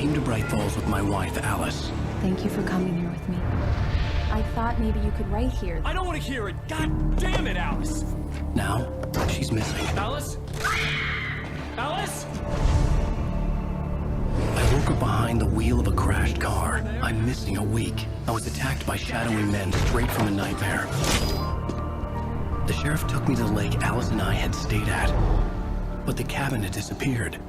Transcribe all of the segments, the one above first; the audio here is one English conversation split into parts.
came to Bright Falls with my wife, Alice. Thank you for coming here with me. I thought maybe you could write here. I don't want to hear it! God damn it, Alice! Now, she's missing. Alice? Alice? I woke up behind the wheel of a crashed car. I'm missing a week. I was attacked by shadowy men straight from a nightmare. The sheriff took me to the lake Alice and I had stayed at, but the cabin had disappeared.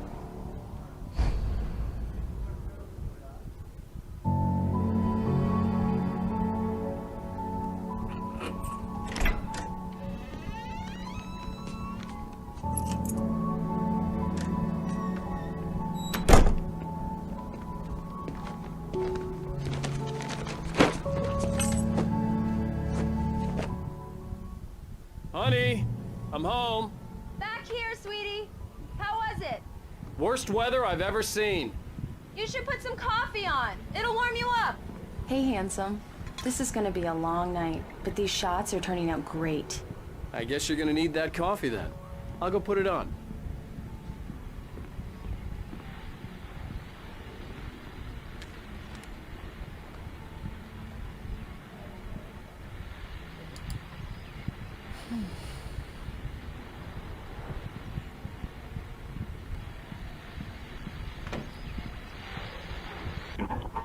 Honey, I'm home. Back here, sweetie. How was it? Worst weather I've ever seen. You should put some coffee on. It'll warm you up. Hey, handsome. This is gonna be a long night, but these shots are turning out great. I guess you're gonna need that coffee then. I'll go put it on.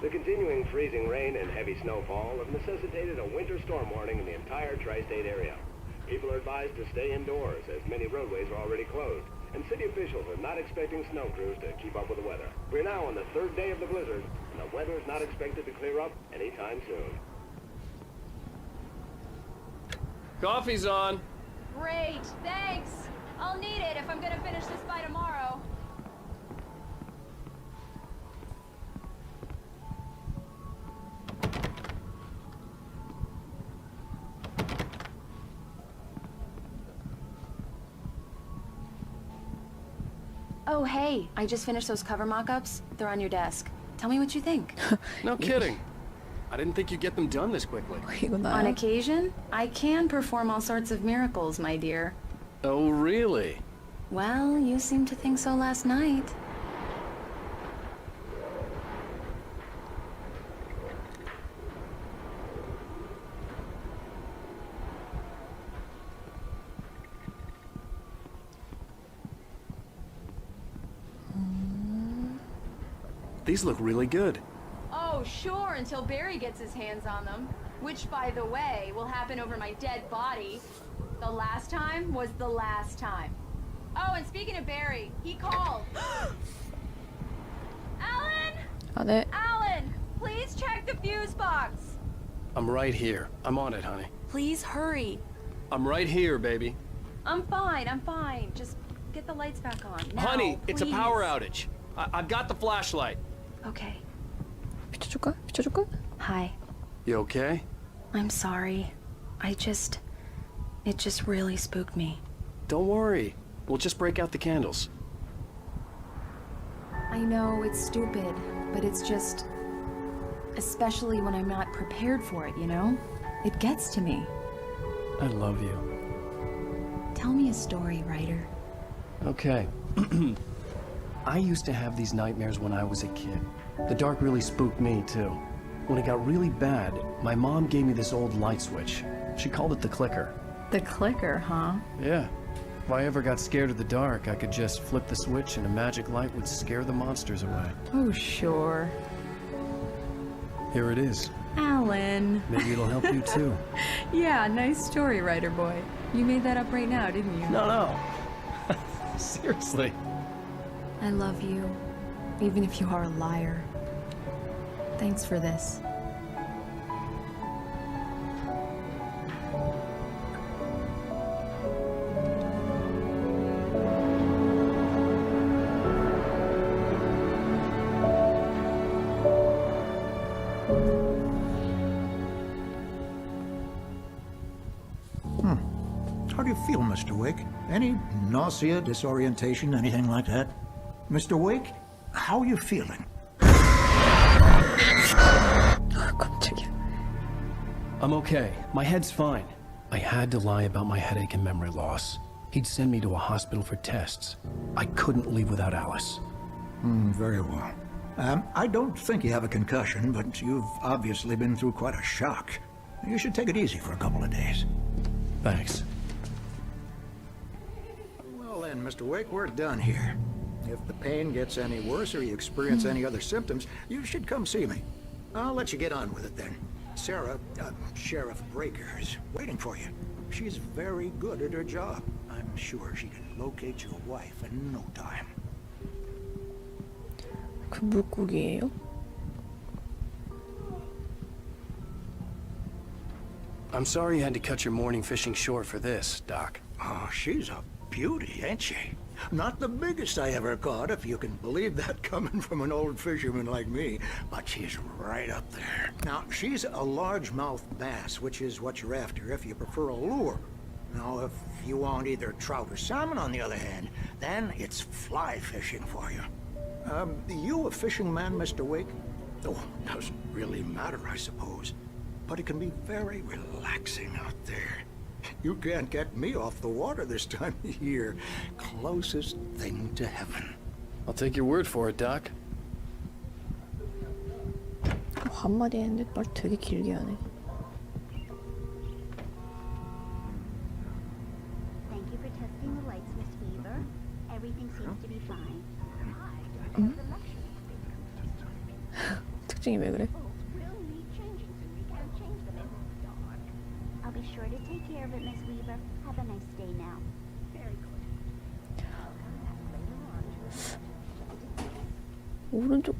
The continuing freezing rain and heavy snowfall have necessitated a winter storm warning in the entire tri-state area. People are advised to stay indoors as many roadways are already closed, and city officials are not expecting snow crews to keep up with the weather. We're now on the third day of the blizzard, and the weather is not expected to clear up anytime soon. Coffee's on. Great, thanks. I'll need it if I'm gonna finish this by tomorrow. Oh, hey, I just finished those cover mock-ups. They're on your desk. Tell me what you think. No kidding. I didn't think you'd get them done this quickly. 이거 On 나야? occasion, I can perform all sorts of miracles, my dear. Oh, really? Well, you seemed to think so last night. These look really good. Oh, sure, until Barry gets his hands on them. Which, by the way, will happen over my dead body. The last time was the last time. Oh, and speaking of Barry, he called. Alan! 아, 네. Alan! Please check the fuse box. I'm right here. I'm on it, honey. Please hurry. I'm right here, baby. I'm fine. Just get the lights back on. Now, Honey, it's a please. power outage. I've got the flashlight. Okay. 비춰줄까? 비춰줄까? Hi. You okay? I'm sorry. It just really spooked me. Don't worry. We'll just break out the candles. I know it's stupid, but it's just... Especially when I'm not prepared for it, you know? It gets to me. I love you. Tell me a story, writer. Okay. I used to have these nightmares when I was a kid. The dark really spooked me, too. When it got really bad, my mom gave me this old light switch. She called it the clicker. The clicker, huh? Yeah. If I ever got scared of the dark, I could just flip the switch and a magic light would scare the monsters away. Oh, sure. Here it is. Alan. Maybe it'll help you, too. Yeah, nice story, writer boy. You made that up right now, didn't you? No. Seriously. I love you, even if you are a liar. Thanks for this. How do you feel, Mr. Wake? Any nausea, disorientation, anything like that? Mr. Wake, how are you feeling? 깜짝이야. I'm okay. My head's fine. I had to lie about my headache and memory loss. He'd send me to a hospital for tests. I couldn't leave without Alice. Very well. I don't think you have a concussion, but you've obviously been through quite a shock. You should take it easy for a couple of days. Thanks. Well then, Mr. Wake, we're done here. If the pain gets any worse or you experience any other symptoms, you should come see me. I'll let you get on with it then. Sarah, Sheriff Breaker, is waiting for you. She's very good at her job. I'm sure she can locate your wife in no time. 그 물고기예요? I'm sorry you had to cut your morning fishing short for this, Doc. Oh, she's a beauty, ain't she? Not the biggest I ever caught, if you can believe that coming from an old fisherman like me, but she's right up there. Now, she's a largemouth bass, which is what you're after if you prefer a lure. Now, if you want either trout or salmon, on the other hand, then it's fly fishing for you. You a fishing man, Mr. Wake? Oh, doesn't really matter, I suppose. But it can be very relaxing out there. You can't get me off the water this time of year. Closest thing to heaven. I'll take your word for it, Doc. 한마디 했는데 말 되게 길게 하네. Thank you for testing the lights, Miss Weaver. Everything seems to be fine. 특징이 왜 그래? Really need changing, so we can't change them in the dark. I'll be sure to take care of it, Miss Weaver. Have a nice day now. Very good. I'll come back later on. 오른쪽.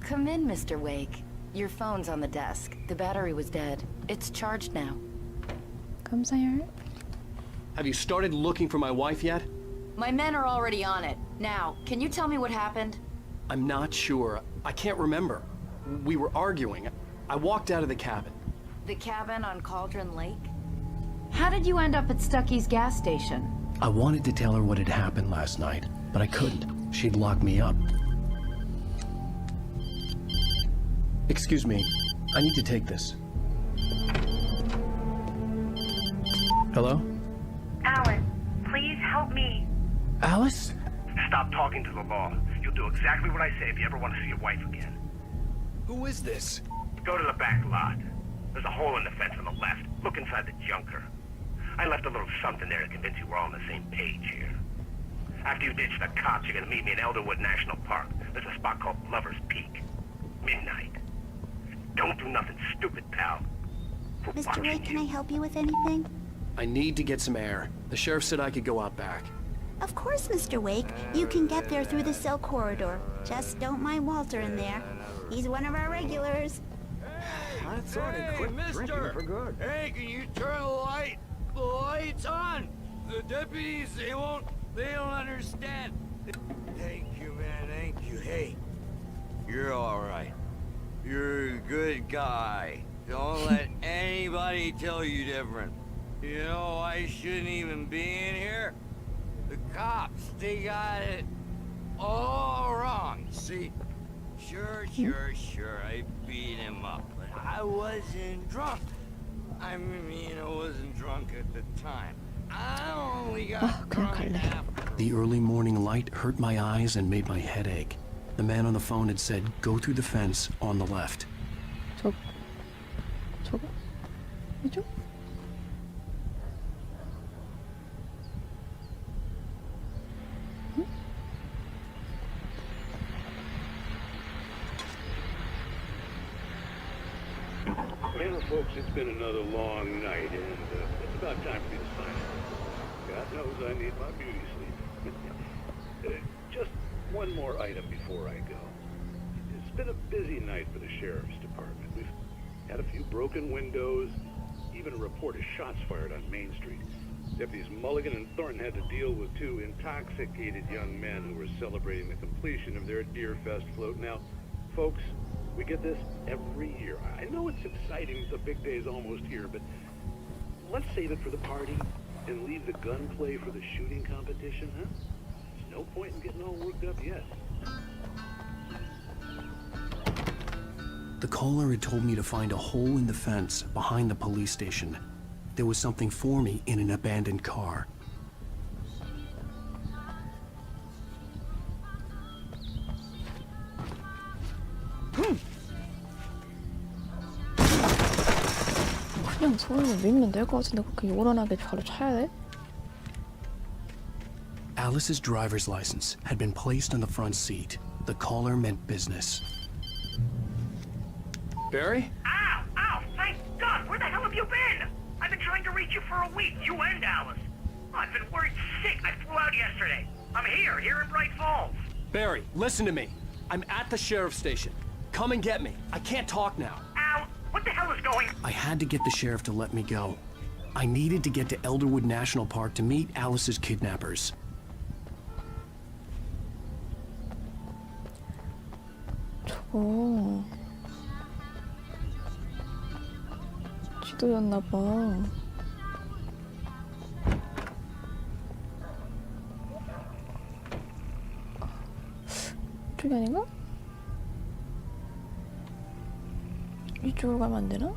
Come in, Mr. Wake. Your phone's on the desk. The battery was dead. It's charged now. 감사해요. Have you started looking for my wife yet? My men are already on it. Now, can you tell me what happened? I'm not sure. I can't remember. We were arguing. I walked out of the cabin. The cabin on Cauldron Lake? How did you end up at Stucky's gas station? I wanted to tell her what had happened last night, but I couldn't. She'd lock me up. Excuse me. I need to take this. Hello? Alan, please help me. Alice? Stop talking to the law. You'll do exactly what I say if you ever want to see your wife again. Who is this? Go to the back lot. There's a hole in the fence on the left. Look inside the junker. I left a little something there to convince you we're all on the same page here. After you ditch the cops, you're gonna meet me in Elderwood National Park. There's a spot called Lover's Peak. Midnight. Don't do nothing stupid, pal. For Mr. watching Wake, can I you. help you with anything? I need to get some air. The sheriff said I could go out back. Of course, Mr. Wake. You can get there through the cell corridor. Just don't mind Walter in there. He's one of our regulars. I thought he'd quit drinking for good. Hey, can you turn the light? The light's on! The deputies, they don't understand. Thank you, man, thank you. Hey, you're alright. You're a good guy. Don't let anybody tell you different. You know, I shouldn't even be in here. The cops, they got it all wrong, see? Sure, I beat him up, but I wasn't drunk. I mean, I wasn't drunk at the time. I only got drunk after. The early morning light hurt my eyes and made my head ache. The man on the phone had said, go through the fence on the left. 저거? 이쪽? Well, folks, it's been another long night, and it's about time for me to sign off. God knows I need my beauty sleep. Just one more item before I go. It's been a busy night for the sheriff's department. We've had a few broken windows, even a report of shots fired on Main Street. Deputies Mulligan and Thornton had to deal with two intoxicated young men who were celebrating the completion of their Deer Fest float. Now, folks, we get this every year. I know it's exciting, the big day's almost here, but let's save it for the party and leave the gunplay for the shooting competition, huh? There's no point in getting all worked up yet. The caller had told me to find a hole in the fence behind the police station. there was something for me in an abandoned car. 그냥 손으로 밀면 될 것 같은데 그렇게 요란하게 바로 차야 돼? Alice's driver's license had been placed on the front seat. The caller meant business. Barry? Ow! Ow! Thank God! Where the hell have you been? I've been trying to reach you for a week, you and Alice. I've been worried sick. I flew out yesterday. I'm here in Bright Falls. Barry, listen to me. I'm at the sheriff's station. Come and get me. I can't talk now. Ow! What the hell is going... I had to get the sheriff to let me go. I needed to get to Elderwood National Park to meet Alice's kidnappers. 저거 지도였나봐. 저기 아닌가? 이쪽으로 가면 안 되나?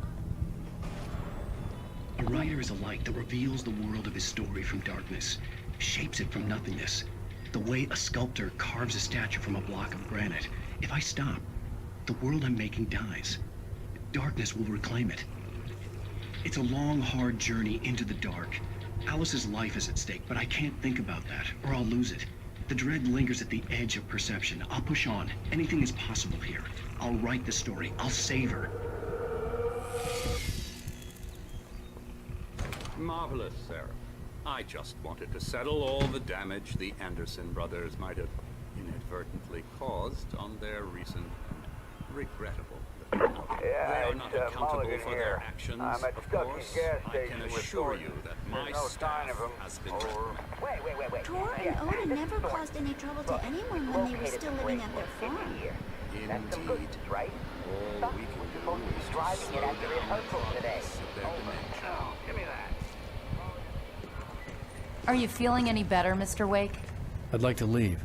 A writer is a light that reveals the world of his story from darkness, shapes it from nothingness. The way a sculptor carves a statue from a block of granite. If I stop, the world I'm making dies. Darkness will reclaim it. It's a long, hard journey into the dark. Alice's life is at stake, but I can't think about that, or I'll lose it. The dread lingers at the edge of perception. I'll push on. Anything is possible here. I'll write the story. I'll save her. Marvelous, Sarah. I just wanted to settle all the damage the Anderson brothers might have inadvertently caused on their recent and regrettable. They are not accountable for their actions, of course. I can assure you that my staff has been Wait. Tor and Oda never caused any trouble to anyone when they were still living at their farm. Indeed. All we can do is driving it after rehearsal today. Give me that. Are you feeling any better, Mr. Wake? I'd like to leave.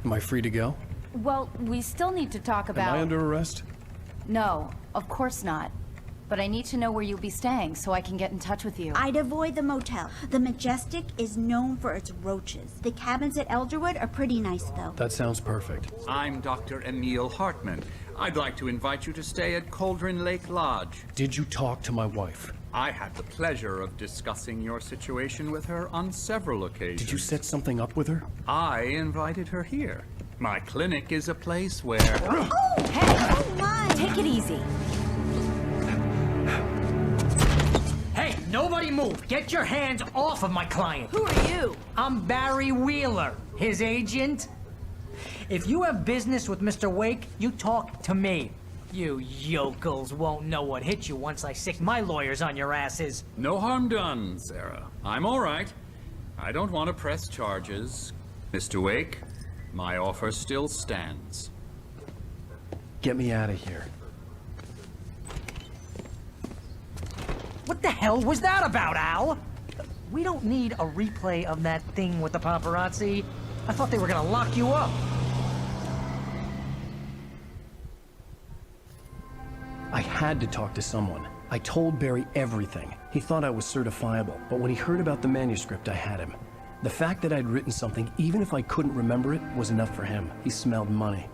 Am I free to go? Well, we still need to talk about... Am I under arrest? No, of course not. But I need to know where you'll be staying so I can get in touch with you. I'd avoid the motel. The Majestic is known for its roaches. The cabins at Elderwood are pretty nice, though. That sounds perfect. I'm Dr. Emil Hartman. I'd like to invite you to stay at Cauldron Lake Lodge. Did you talk to my wife? I had the pleasure of discussing your situation with her on several occasions. Did you set something up with her? I invited her here. My clinic is a place where... Oh! Hey! Oh my! Take it easy. Hey, nobody move! Get your hands off of my client! Who are you? I'm Barry Wheeler, his agent. If you have business with Mr. Wake, you talk to me. You yokels won't know what hit you once I sick my lawyers on your asses. No harm done, Sarah. I'm all right. I don't want to press charges. Mr. Wake, my offer still stands. Get me out of here. What the hell was that about, Al? We don't need a replay of that thing with the paparazzi. I thought they were gonna lock you up. I had to talk to someone. I told Barry everything. He thought I was certifiable, but when he heard about the manuscript, I had him. The fact that I'd written something, even if I couldn't remember it, was enough for him. He smelled money.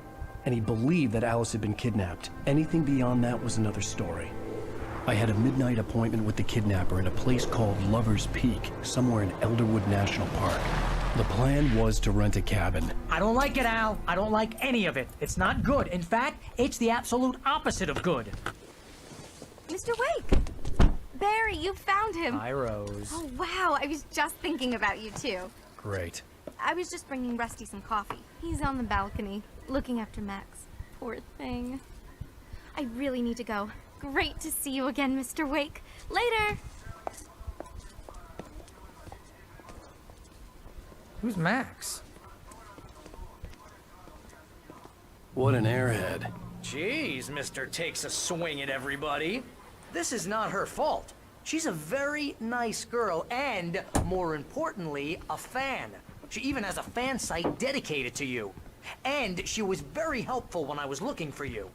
And he believed that Alice had been kidnapped. Anything beyond that was another story. I had a midnight appointment with the kidnapper in a place called Lover's Peak, somewhere in Elderwood National Park. The plan was to rent a cabin. I don't like it, Al. I don't like any of it. It's not good. In fact, it's the absolute opposite of good. Mr. Wake! Barry, you found him! Hi, Rose. Oh, wow, I was just thinking about you, too. Great. I was just bringing Rusty some coffee. He's on the balcony, looking after Max. Poor thing. I really need to go. Great to see you again, Mr. Wake. Later! Who's Max? What an airhead. Jeez, Mr. Takes a swing at everybody. This is not her fault. She's a very nice girl and, more importantly, a fan. She even has a fan site dedicated to you. And she was very helpful when I was looking for you.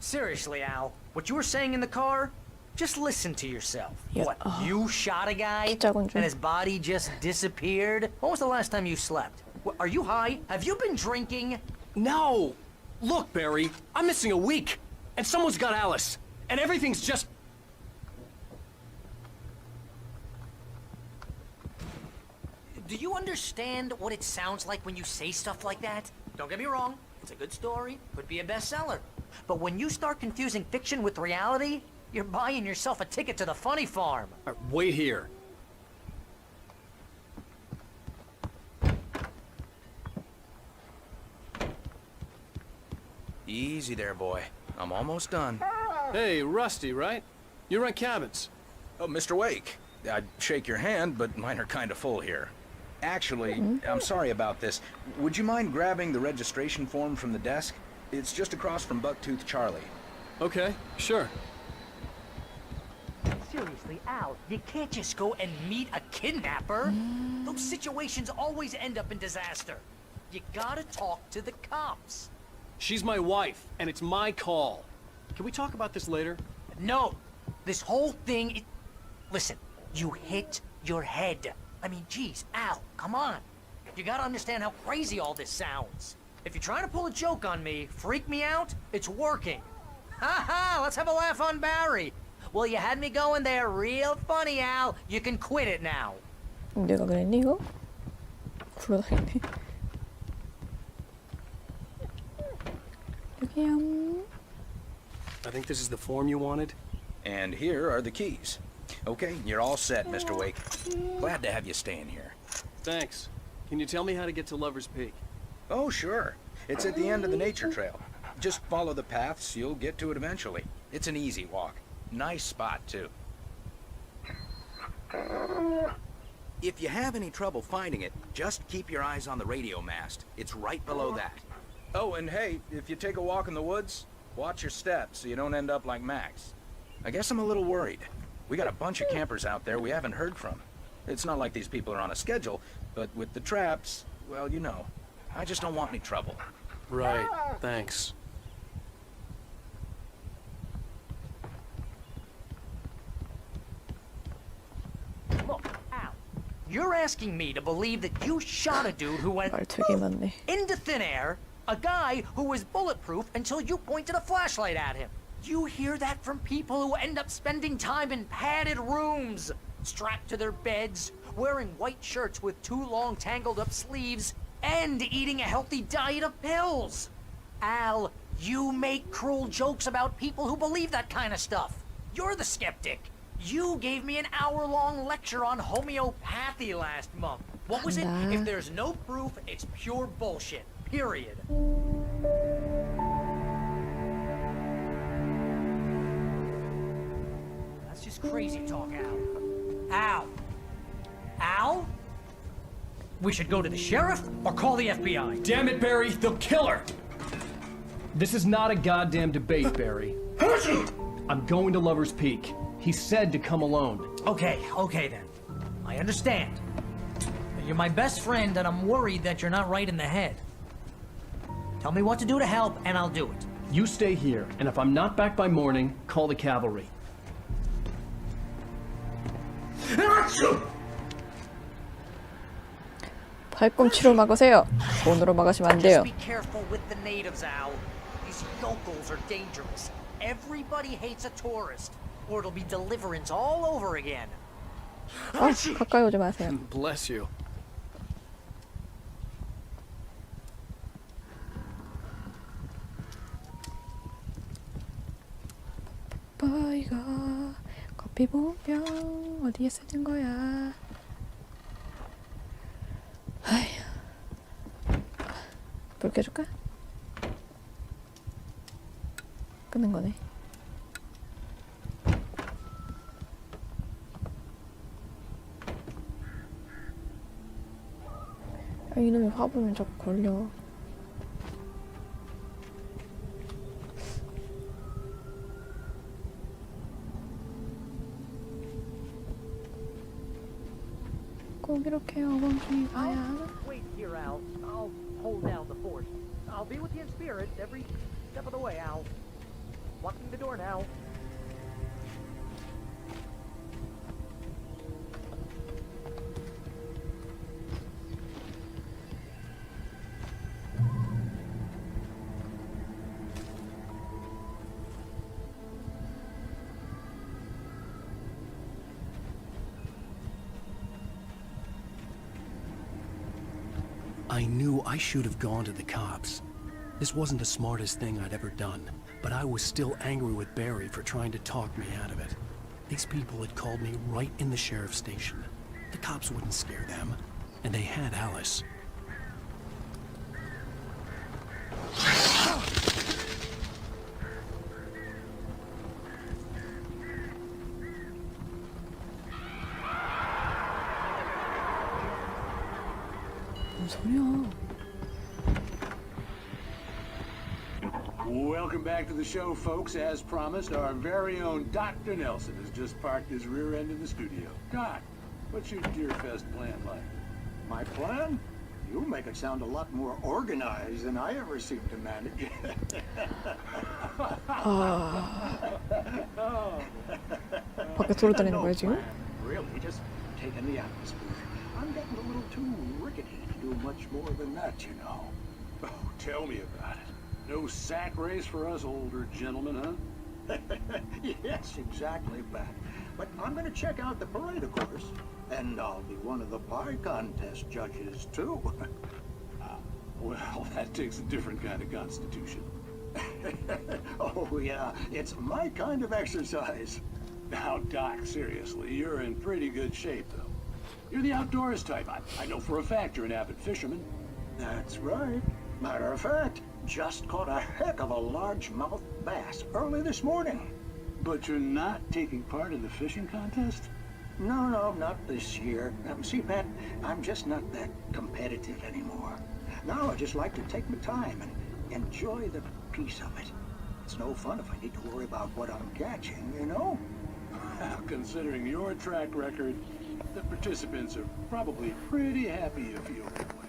Seriously, Al, what you were saying in the car, Just listen to yourself. Yeah. What, you shot a guy 작은 줄. and his body just disappeared? When was the last time you slept? What, are you high? Have you been drinking? No! Look, Barry, I'm missing a week, and someone's got Alice, and everything's just... Do you understand what it sounds like when you say stuff like that? Don't get me wrong, it's a good story, could be a bestseller. But when you start confusing fiction with reality, you're buying yourself a ticket to the funny farm. All right, wait here. Easy there, boy. I'm almost done. Hey, Rusty, right? You rent cabins. Oh, Mr. Wake. I'd shake your hand, but mine are kind of full here. Actually, I'm sorry about this. Would you mind grabbing the registration form from the desk? It's just across from Bucktooth Charlie. Okay, sure. Seriously, Al, you can't just go and meet a kidnapper. Those situations always end up in disaster. You gotta talk to the cops. She's my wife, and it's my call. Can we talk about this later? No, this whole thing, listen, you hit your head. I mean, geez, Al, come on. You gotta understand how crazy all this sounds. If you're trying to pull a joke on me, freak me out, it's working. Ha ha, let's have a laugh on Barry. Well, you had me going there real funny, Al. You can quit it now. 내가 그랬니 이거? 굴러다니네. 여기요. I think this is the form you wanted. And here are the keys. Okay, you're all set, Mr. Wake. Glad to have you staying here. Thanks. Can you tell me how to get to Lover's Peak? Oh, sure. It's at the end of the nature trail. Just follow the paths, you'll get to it eventually. It's an easy walk. Nice spot, too. If you have any trouble finding it, just keep your eyes on the radio mast. It's right below that. Oh, and hey, if you take a walk in the woods, watch your steps so you don't end up like Max. I guess I'm a little worried. We got a bunch of campers out there we haven't heard from. It's not like these people are on a schedule, but with the traps, well, you know, I just don't want any trouble. Right, thanks. Look, Al, you're asking me to believe that you shot a dude who went 말 되게 많네. into thin air, a guy who was bulletproof until you pointed a flashlight at him. You hear that from people who end up spending time in padded rooms, strapped to their beds, wearing white shirts with too long tangled up sleeves, and eating a healthy diet of pills. Al, you make cruel jokes about people who believe that kind of stuff. You're the skeptic. You gave me an hour-long lecture on homeopathy last month. What was it? If there's no proof, it's pure bullshit. Period. That's just crazy talk, Al. Al? Al? We should go to the sheriff or call the FBI. Damn it, Barry, they'll kill her! This is not a goddamn debate, Barry. I'm going to Lover's Peak. He said to come alone. Okay then. I understand. You're my best friend, and I'm worried that you're not right in the head. Tell me what to do to help, and I'll do it. You stay here, and if I'm not back by morning, call the cavalry. 발꿈치로 막으세요. 손으로 막으시면 안 돼요. Just be careful with the natives, Al. These yokels are dangerous. Everybody hates a tourist, or it'll be deliverance all over again. 아, 가까이 오지 마세요. Bless you. 이거 커피 봉병 어디에 쓰는 거야? 아휴, 불 켜줄까? 끄는 거네. 아, 이놈의 화분을 자꾸 걸려. 꼭 이렇게 어벙둥이 가야. Wait here, Al. I'll hold down the fort. I'll be with you in spirit every step of the way, Al. Locking the door now. I knew I should have gone to the cops. This wasn't the smartest thing I'd ever done, but I was still angry with Barry for trying to talk me out of it. These people had called me right in the sheriff's station. The cops wouldn't scare them, and they had Alice. 뭔 소리야? Welcome back to the show, folks. As promised, our very own Dr. Nelson has just parked his rear end in the studio. Doc, what's your Deerfest plan like? My plan? You make it sound a lot more organized than I ever seem to manage. 밖에 돌아다니는 거야 지금? Really, just taking the atmosphere. I'm getting a little too rickety to do much more than that, you know. Oh, tell me about it. No sack race for us older gentlemen, huh? Yes, exactly, Pat. But I'm going to check out the parade, of course. And I'll be one of the pie contest judges, too. Well, that takes a different kind of constitution. Oh, yeah, it's my kind of exercise. Now, Doc, seriously, you're in pretty good shape, though. You're the outdoors type. I know for a fact you're an avid fisherman. That's right. Matter of fact, just caught a heck of a largemouth bass early this morning. But you're not taking part in the fishing contest? No, not this year. See, Pat, I'm just not that competitive anymore. Now I just like to take my time and enjoy the peace of it. It's no fun if I need to worry about what I'm catching, you know? Well, considering your track record, the participants are probably pretty happy you feel that way.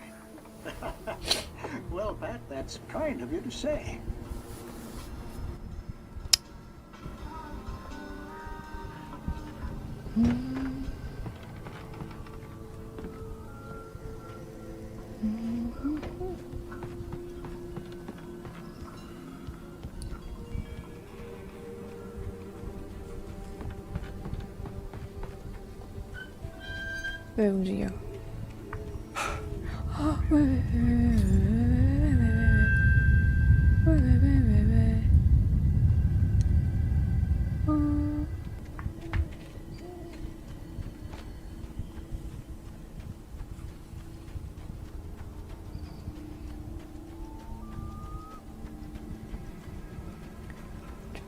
Well, Pat, that's kind of you to say. 왜 움직여? 왜?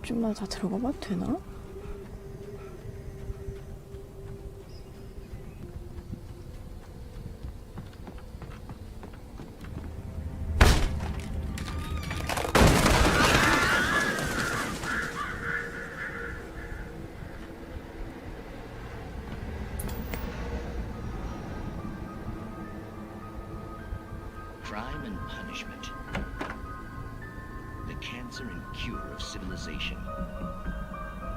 집집마다 다 들어가봐도 되나? Crime and punishment. The cancer and cure of civilization.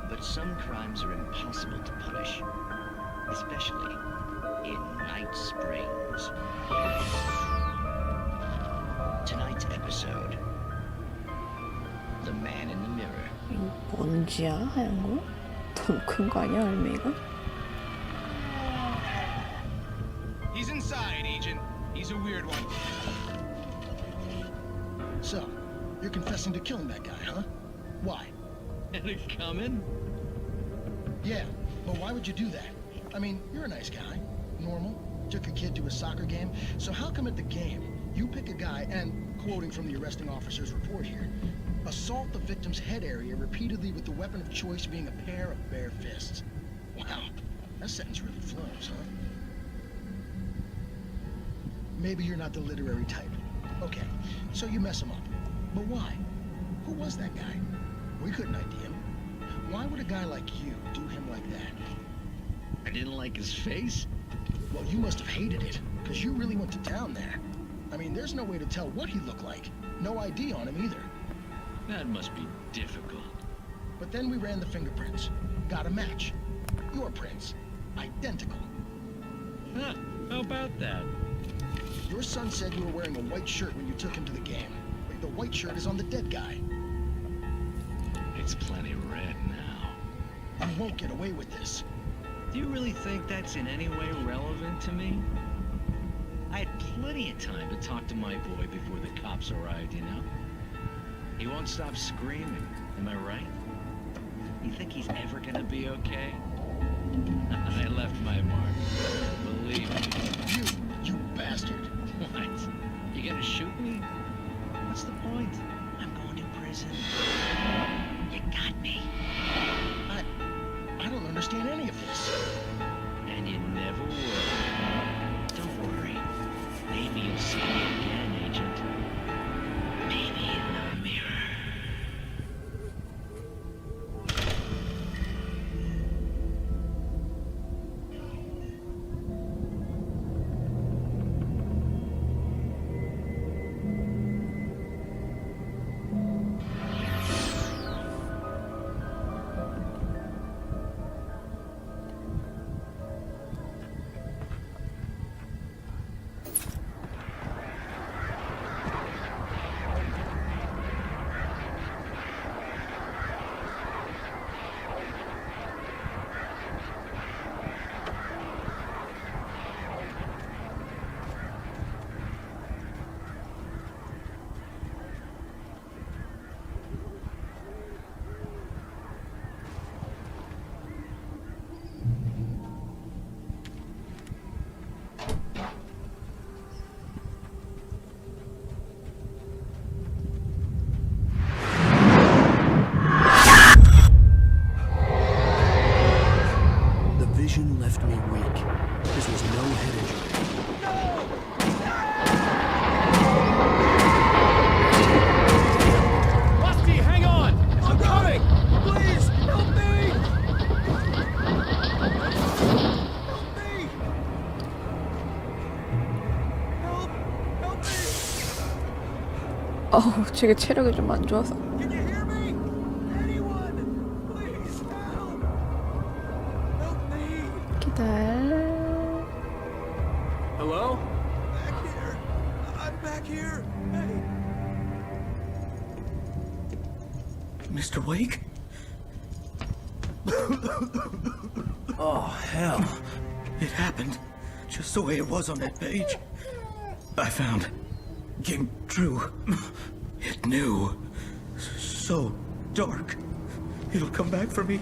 But some crimes are impossible to punish, especially in Night Springs. Tonight's episode, The Man in the Mirror. 이거 먼지야? 하얀 거? 너무 큰 거 아니야, 알맹이가? He's inside, Agent. He's a weird one. So, you're confessing to killing that guy, huh? Why? And it coming? Yeah, but why would you do that? I mean, you're a nice guy. Normal. Took a kid to a soccer game. So how come at the game, you pick a guy and, quoting from the arresting officer's report here, assault the victim's head area repeatedly with the weapon of choice being a pair of bare fists? Wow, that sentence really flows, huh? Maybe you're not the literary type. Okay, so you mess him up. But why? Who was that guy? We couldn't ID him. Why would a guy like you do him like that? I didn't like his face. Well, you must have hated it, because you really went to town there. I mean, there's no way to tell what he looked like. No ID on him either. That must be difficult. But then we ran the fingerprints. Got a match. Your prints. Identical. Huh, how about that? Your son said you were wearing a white shirt when you took him to the game. The white shirt is on the dead guy. It's plenty red now. You won't get away with this. Do you really think that's in any way relevant to me? I had plenty of time to talk to my boy before the cops arrived, you know? He won't stop screaming, am I right? You think he's ever gonna be okay? I left my mark. Believe me. You bastard. What? You gonna shoot me? What's the point? I'm going to prison. You got me. I don't understand any of this. And you never will. Don't worry. Maybe you'll see me again, Agent. Maybe in the mirror. Left me weak. This was no head injury. Rusty, hang on! I'm coming! Please, help me! Help me! 어우, 되게 체력이 좀 안 좋아서. Can you hear me? Anyone? Please help! Help me! 기다려. Hello? Back here. I'm back here. Hey. Mr. Wake? Oh, hell. It happened just the way it was on that page. I found. Came true. It knew. So dark. It'll come back for me.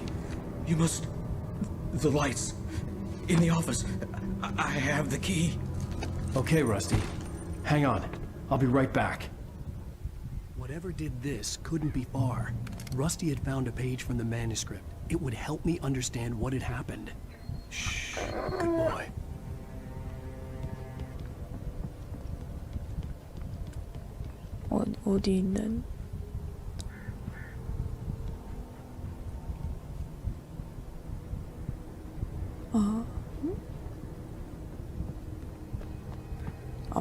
You must... The lights. In the office. I have the key. Okay, Rusty. Hang on. I'll be right back. Whatever did this couldn't be far. Rusty had found a page from the manuscript. It would help me understand what had happened. Shh. Good boy. 어디 있는?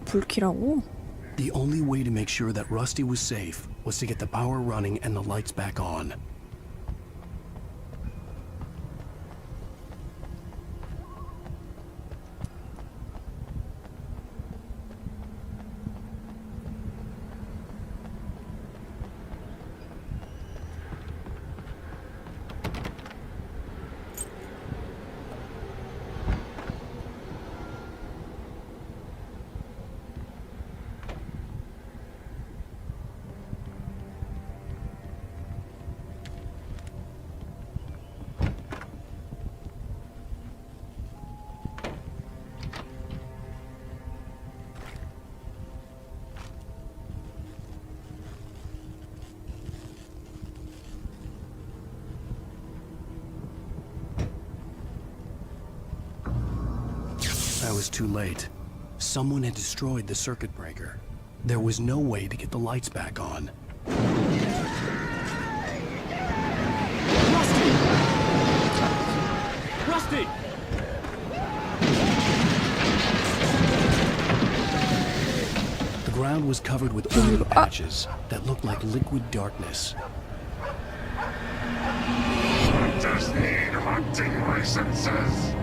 불키라고? The only way to make sure that Rusty was safe was to get the power running and the lights back on. I was too late. Someone had destroyed the circuit breaker. There was no way to get the lights back on. Rusty! Rusty! The ground was covered with oil patches that looked like liquid darkness. Hunters need hunting licenses.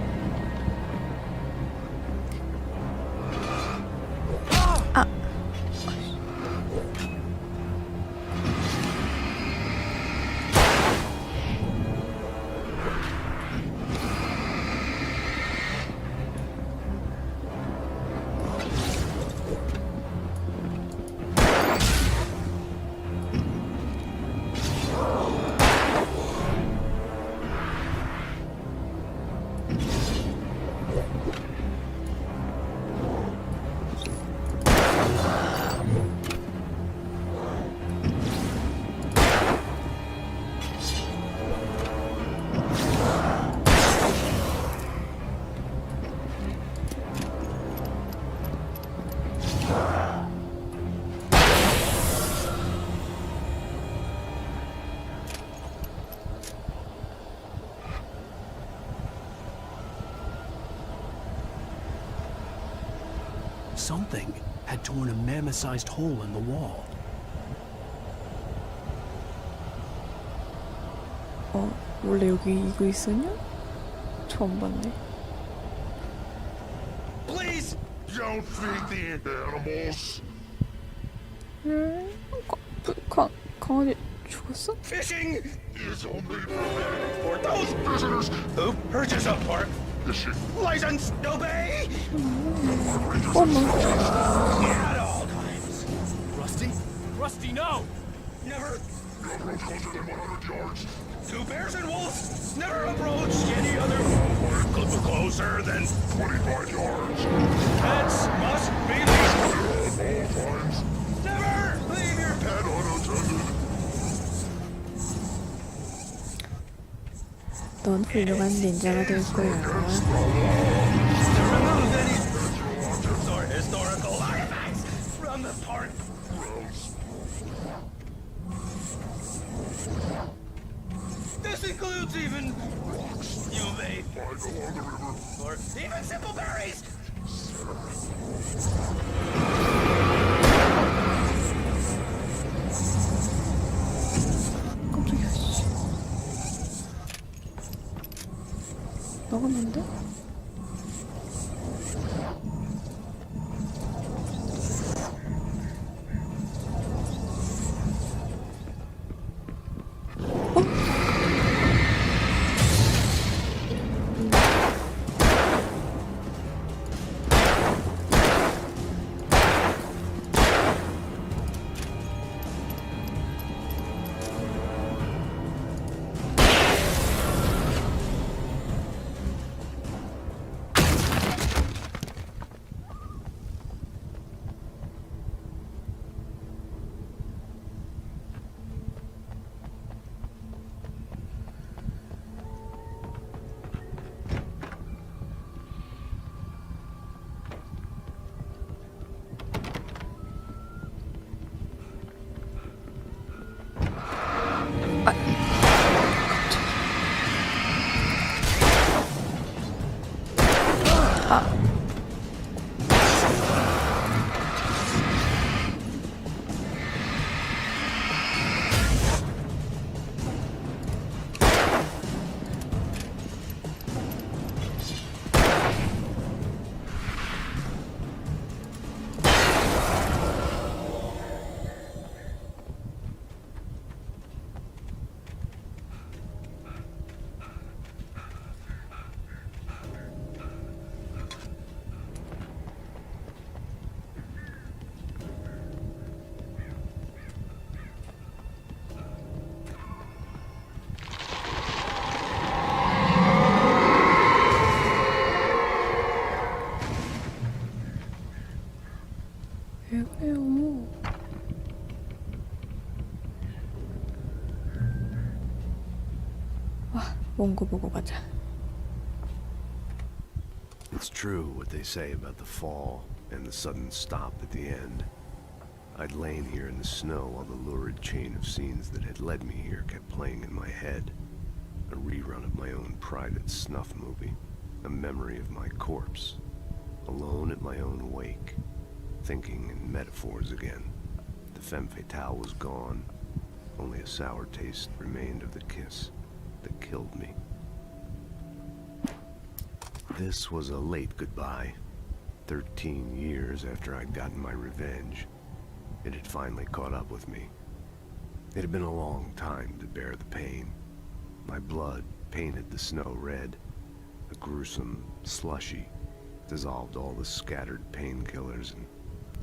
Something had torn a mammoth-sized hole in the wall. 원래 여기 이거 있었냐? 처음 봤네. Please don't feed the animals. 강아지 죽었어? Fishing is only for those visitors who purchase a park license. Obey. At all times. Rusty, no! Never. No approach closer than 100 yards. Two bears and wolves never approach any other. Closer than 25 yards. Pets must be leashed. At all times. Never leave your pet unattended. 넌 훌륭한 닌자가 될 거야. Remove any or historical artifacts from the park. This includes even UV or even simple berries. 깜짝이야. 나갔는데? 왜 그래요? 와, 원고 보고 가자. It's true what they say about the fall and the sudden stop at the end. I'd lain here in the snow while the lurid chain of scenes that had led me here kept playing in my head. A rerun of my own private snuff movie. A memory of my corpse. Alone at my own wake. Thinking in metaphors again. The femme fatale was gone. Only a sour taste remained of the kiss that killed me. This was a late goodbye. 13 years after I'd gotten my revenge. It had finally caught up with me. It had been a long time to bear the pain. My blood painted the snow red. A gruesome slushy dissolved all the scattered painkillers and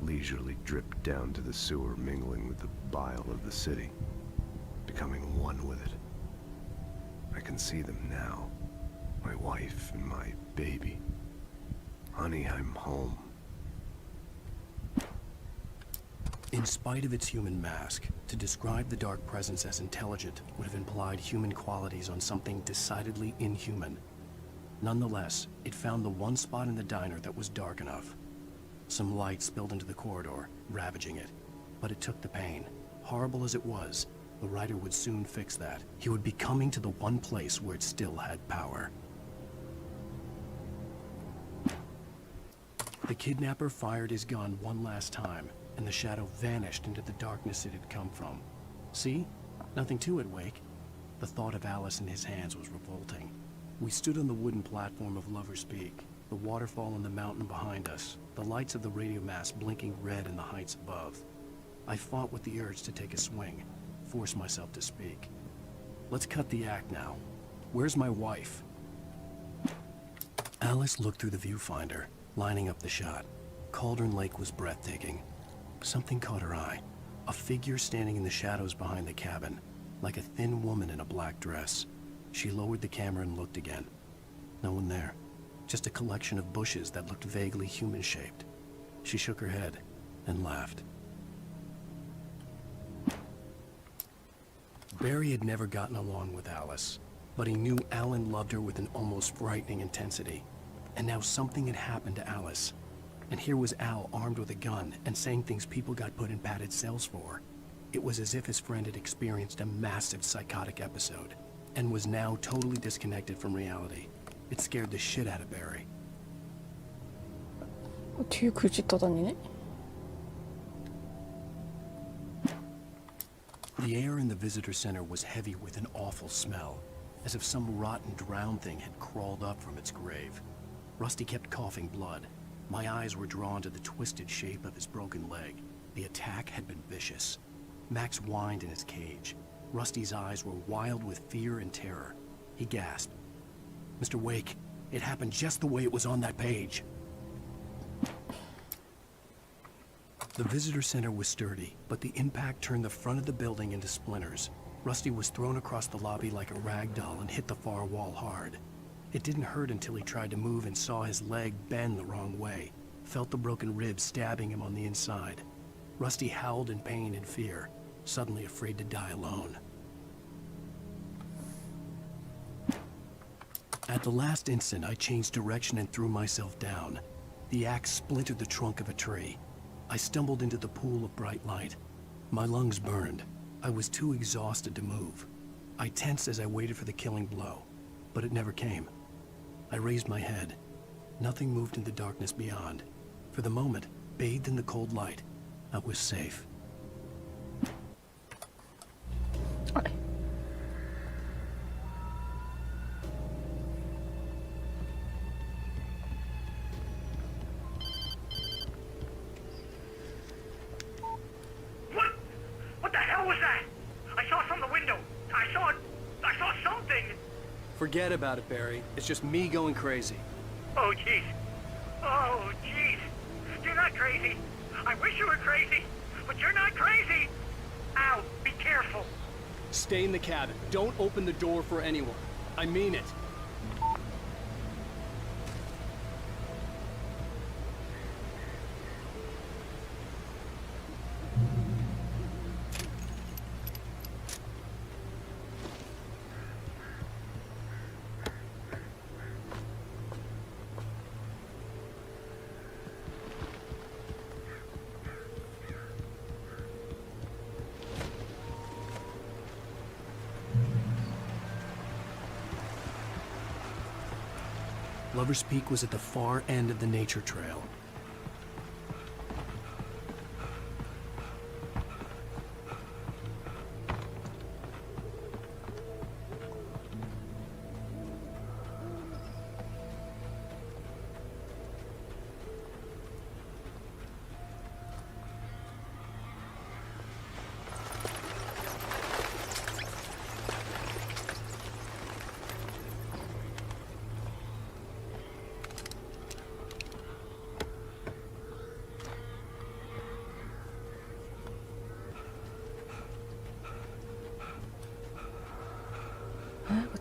leisurely dripped down to the sewer, mingling with the bile of the city, becoming one with it. I can see them now. My wife and my baby. Honey, I'm home. In spite of its human mask, to describe the dark presence as intelligent would have implied human qualities on something decidedly inhuman. Nonetheless, it found the one spot in the diner that was dark enough. Some light spilled into the corridor, ravaging it. But it took the pain. Horrible as it was, the writer would soon fix that. He would be coming to the one place where it still had power. The kidnapper fired his gun one last time, and the shadow vanished into the darkness it had come from. See? Nothing to it, Wake. The thought of Alice in his hands was revolting. We stood on the wooden platform of Lover's Peak, the waterfall on the mountain behind us, the lights of the radio mast blinking red in the heights above. I fought with the urge to take a swing, force myself to speak. Let's cut the act now. Where's my wife? Alice looked through the viewfinder, lining up the shot. Cauldron Lake was breathtaking. Something caught her eye. A figure standing in the shadows behind the cabin, like a thin woman in a black dress. She lowered the camera and looked again. No one there. Just a collection of bushes that looked vaguely human-shaped. She shook her head and laughed. Barry had never gotten along with Alice, but he knew Alan loved her with an almost frightening intensity. And now something had happened to Alice. And here was Al armed with a gun and saying things people got put in padded cells for. It was as if his friend had experienced a massive psychotic episode and was now totally disconnected from reality. It scared the shit out of Barry. 뒤에 글씨 떠다니네? The air in the visitor center was heavy with an awful smell, as if some rotten drowned thing had crawled up from its grave. Rusty kept coughing blood. My eyes were drawn to the twisted shape of his broken leg. The attack had been vicious. Max whined in his cage. Rusty's eyes were wild with fear and terror. He gasped. Mr. Wake, it happened just the way it was on that page. The visitor center was sturdy, but the impact turned the front of the building into splinters. Rusty was thrown across the lobby like a rag doll and hit the far wall hard. It didn't hurt until he tried to move and saw his leg bend the wrong way, felt the broken ribs stabbing him on the inside. Rusty howled in pain and fear, suddenly afraid to die alone. At the last instant, I changed direction and threw myself down. The axe splintered the trunk of a tree. I stumbled into the pool of bright light. My lungs burned. I was too exhausted to move. I tensed as I waited for the killing blow, but it never came. I raised my head. Nothing moved in the darkness beyond. For the moment, bathed in the cold light, I was safe. What the hell was that? I saw from the window. I saw something. Forget about it, Barry. It's just me going crazy. Oh, jeez. Oh, jeez. You're not crazy. I wish you were crazy, but you're not crazy. Ow, be careful. Stay in the cabin. Don't open the door for anyone. I mean it. Lover's Peak was at the far end of the nature trail.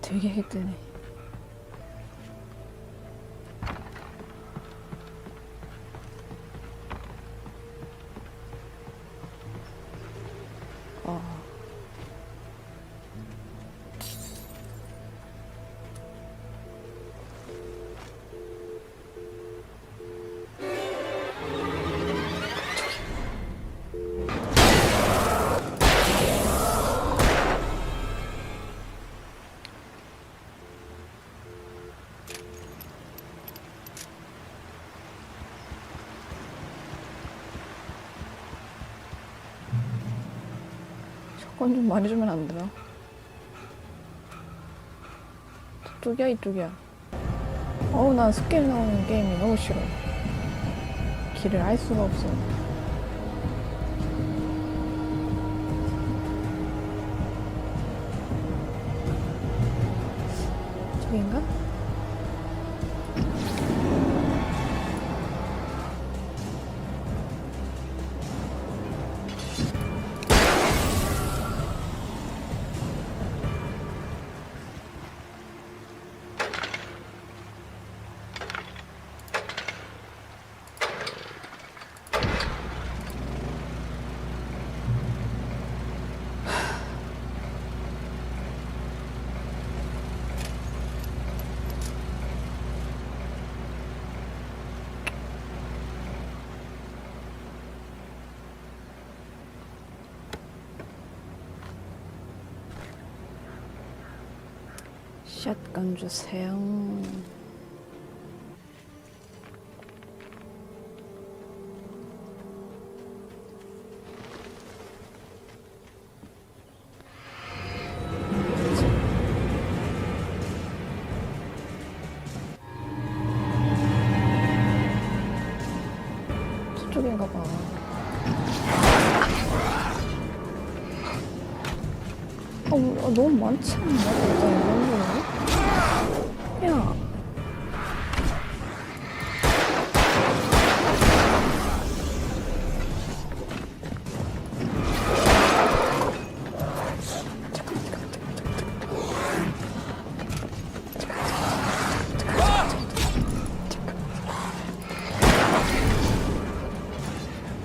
되게 힘드네. 그건 좀 많이 주면 안 되나? 저쪽이야 이쪽이야. 난 스킬 나오는 게임이 너무 싫어. 길을 알 수가 없어. 저긴가? 샷건 주세요. 저쪽인가 봐. 너무 많지 않나? 진짜 이런 거는? 야.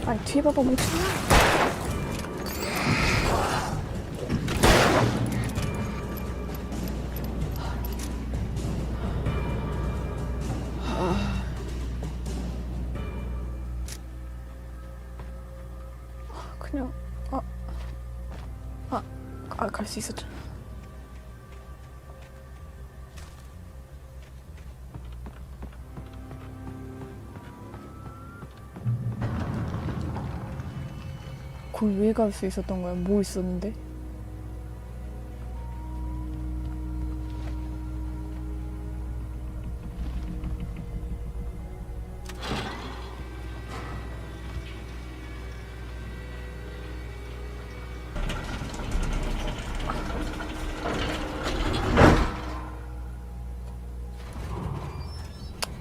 아니 뒤에 봐봐 멍청아. 그냥 갈 수 있었잖아. 거기 왜 갈 수 있었던 거야? 뭐 있었는데?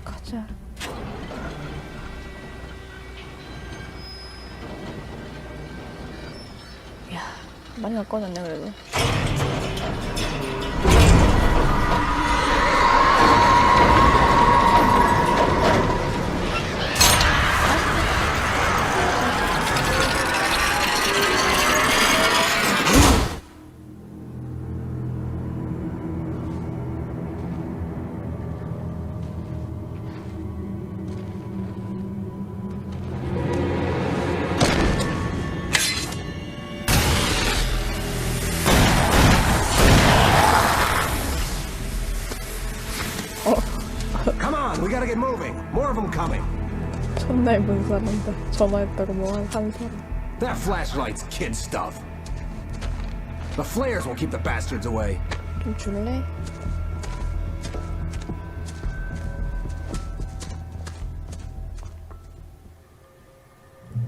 가자. 야, 많이 가까워졌네 그래도. Come on, we gotta get moving. More of them coming. 존나 예쁜 사람이다. 저만 했다고 뭐한 사람. That flashlight's kid stuff. The flares will keep the bastards away. 좀 줄래?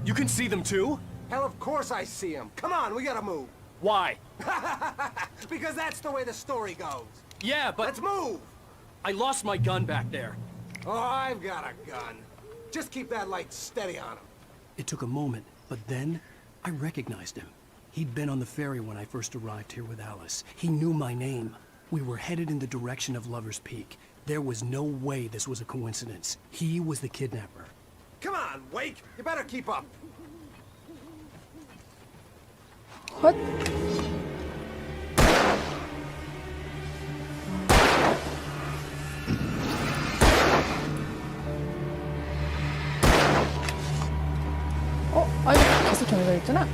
You can see them too? Hell, of course I see them. Come on, we gotta move. Why? Because that's the way the story goes. Yeah, but... Let's move! I lost my gun back there. Oh, I've got a gun. Just keep that light steady on him. It took a moment, but then I recognized him. He'd been on the ferry when I first arrived here with Alice. He knew my name. We were headed in the direction of Lover's Peak. There was no way this was a coincidence. He was the kidnapper. Come on, Wake! You better keep up. 헛. 아니 계속 정해져 있잖아.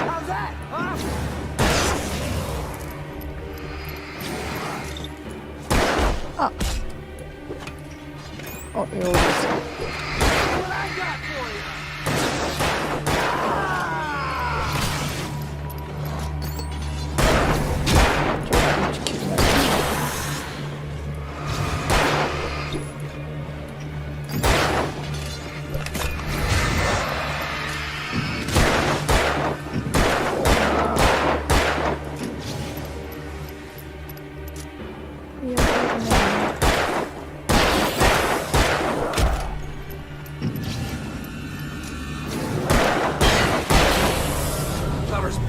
How's that? Huh?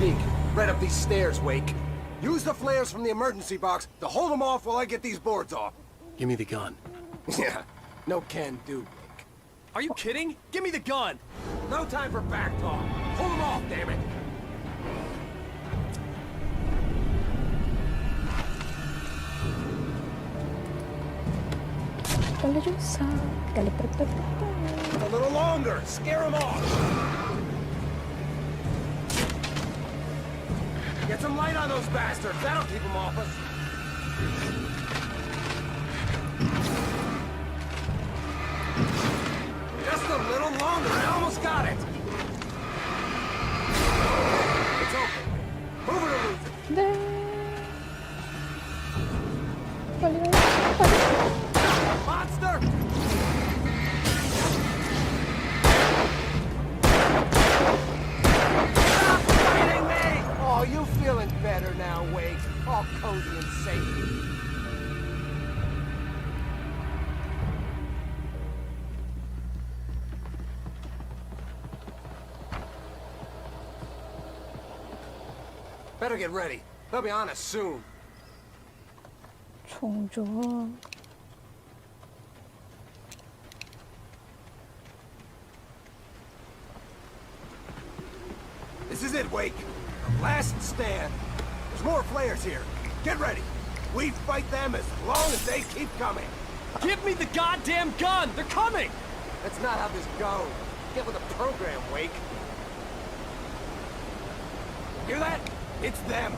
Peak. Right up these stairs, Wake. Use the flares from the emergency box to hold them off while I get these boards off. Give me the gun. Yeah, no can do, Wake. Are you kidding? Give me the gun! No time for back talk. Hold them off, damn it! A little longer! Scare them off! Get some light on those bastards! That'll keep them off us! Just a little longer! I almost got it! It's open. Move it or lose it! 네. 빨리 가요. Monster! Stop fighting me! Oh, you feeling better now, Wake? All cozy and safe. Better get ready. They'll be on us soon. 총 줘. This is it, Wake. The last stand. There's more flares here. Get ready. We fight them as long as they keep coming. Give me the goddamn gun! They're coming! That's not how this goes. Get with the program, Wake. Hear that? It's them.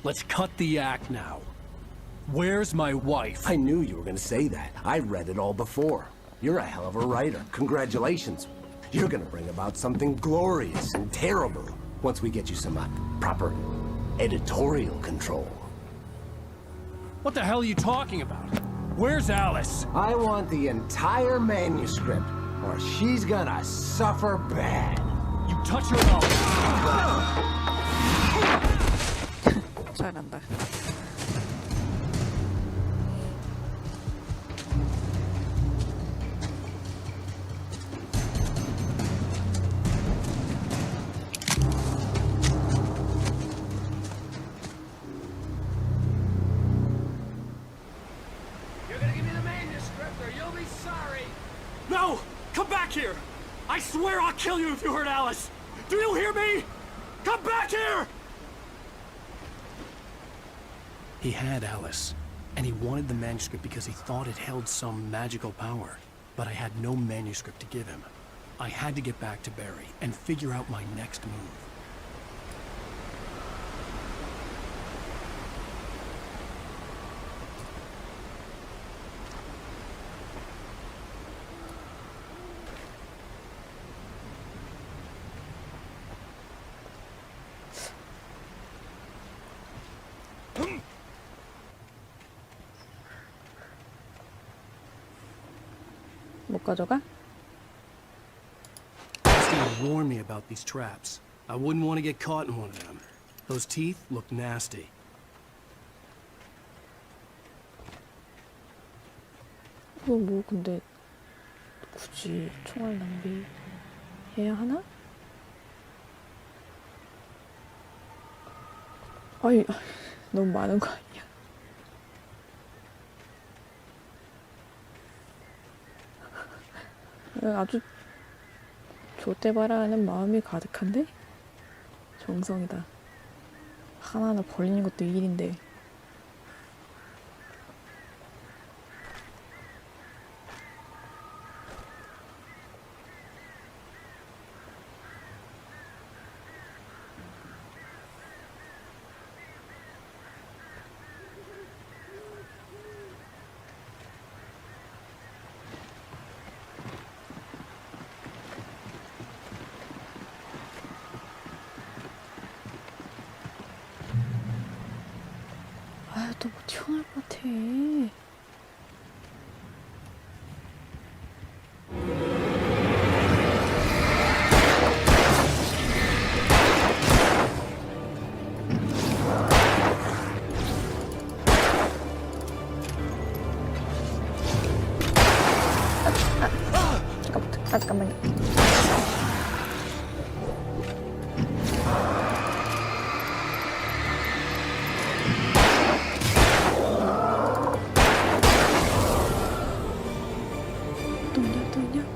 Let's cut the act now. Where's my wife? I knew you were gonna say that. I read it all before. You're a hell of a writer. Congratulations. You're gonna bring about something glorious and terrible once we get you some proper editorial control. What the hell are you talking about? Where's Alice? I want the entire manuscript, or she's gonna suffer bad. You touch her up. 잘한다. No! Come back here! I swear I'll kill you if you hurt Alice! Do you hear me? Come back here! He had Alice, and he wanted the manuscript because he thought it held some magical power. But I had no manuscript to give him. I had to get back to Barry and figure out my next move. 못 가져가? Steve warned me about these traps. I wouldn't want to get caught in one of them. Those teeth look nasty. 뭐 근데 굳이 총알 낭비해야 하나? 아이 너무 많은 거 아니야? 아주 좆대바라는 마음이 가득한데? 정성이다. 하나하나 벌리는 것도 일인데. 또 뭐 튀어나올 것 같아. 잠깐만요. 또 있냐?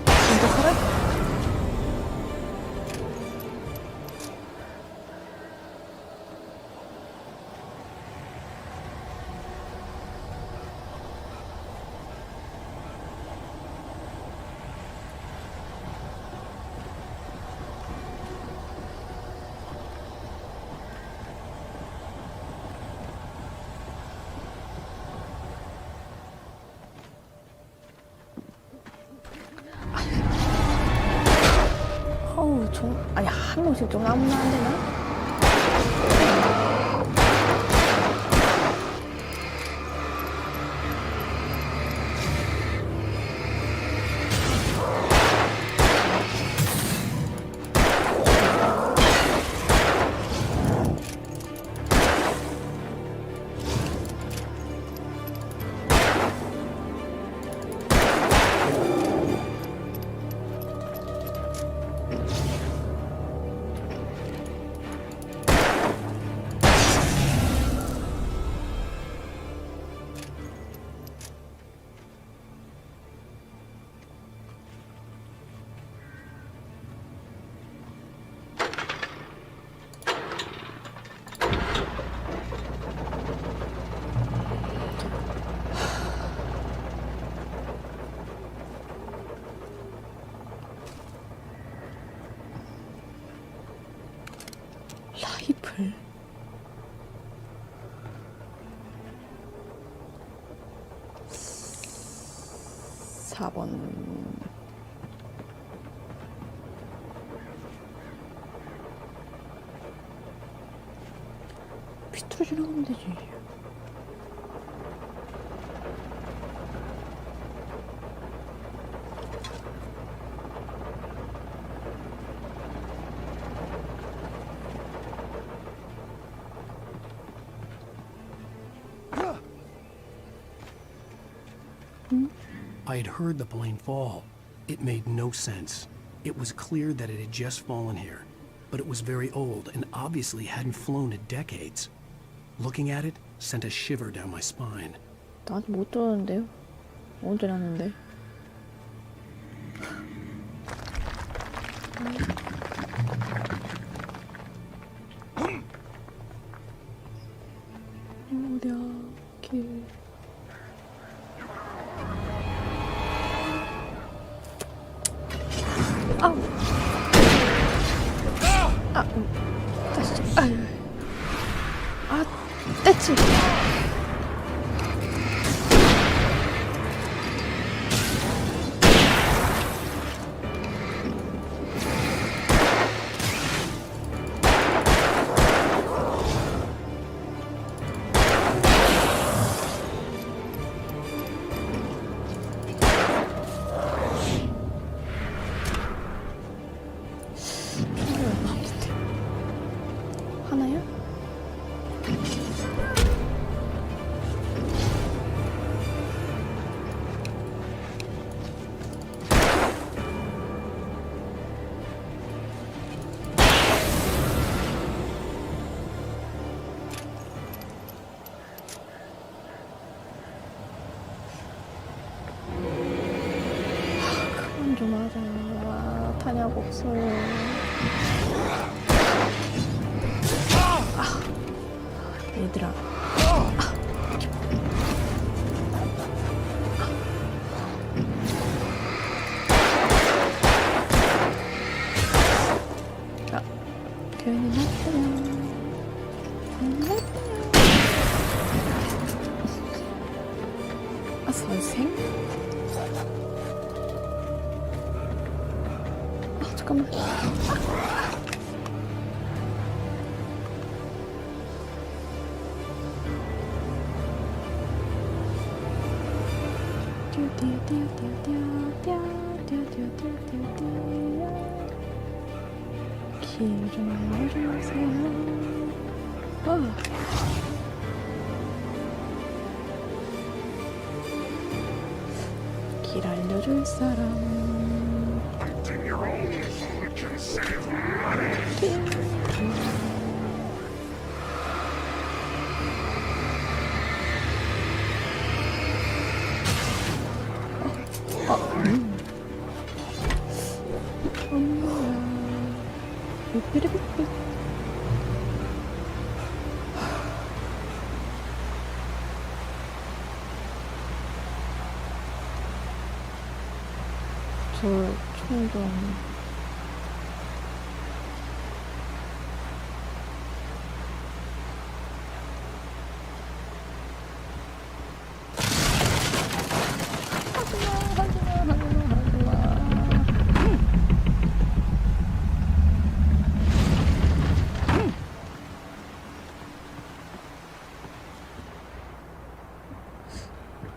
진짜 살아? 아니 한 명씩 좀 아무나 안 되나? 라이플 4번 밑으로 지나가면 되지. I had heard the plane fall. It made no sense. It was clear that it had just fallen here, but it was very old and obviously hadn't flown in decades. Looking at it sent a shiver down my spine. 나한테 못 들었는데요? 언제 났는데? 어디야? 길. 아우. 다시. 아유. 떼치. 하나요? 그만 좀 하자. 탄약 없어요. 얘들아. 괜히 나쁘냐. 선생? 잠깐만. 길 좀 알려주세요. 길 알려줄 사람. 삐삐삐삐. 저 총 좀.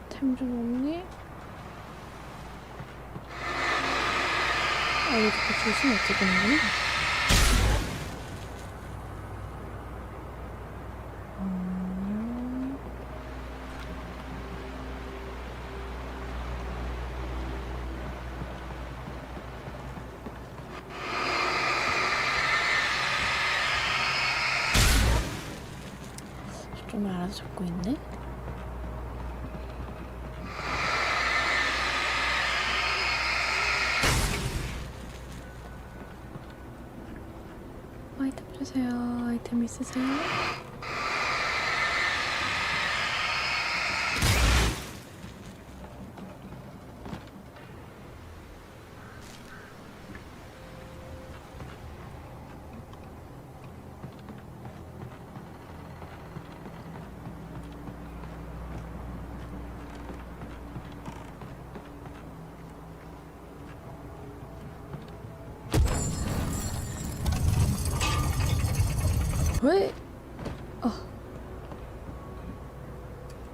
템 좀 없니? 아, 이거 같이 있으면 어떻게 되는구나. 좀 알아서 잡고 있네. 아이템 주세요. 아이템 있으세요? 왜?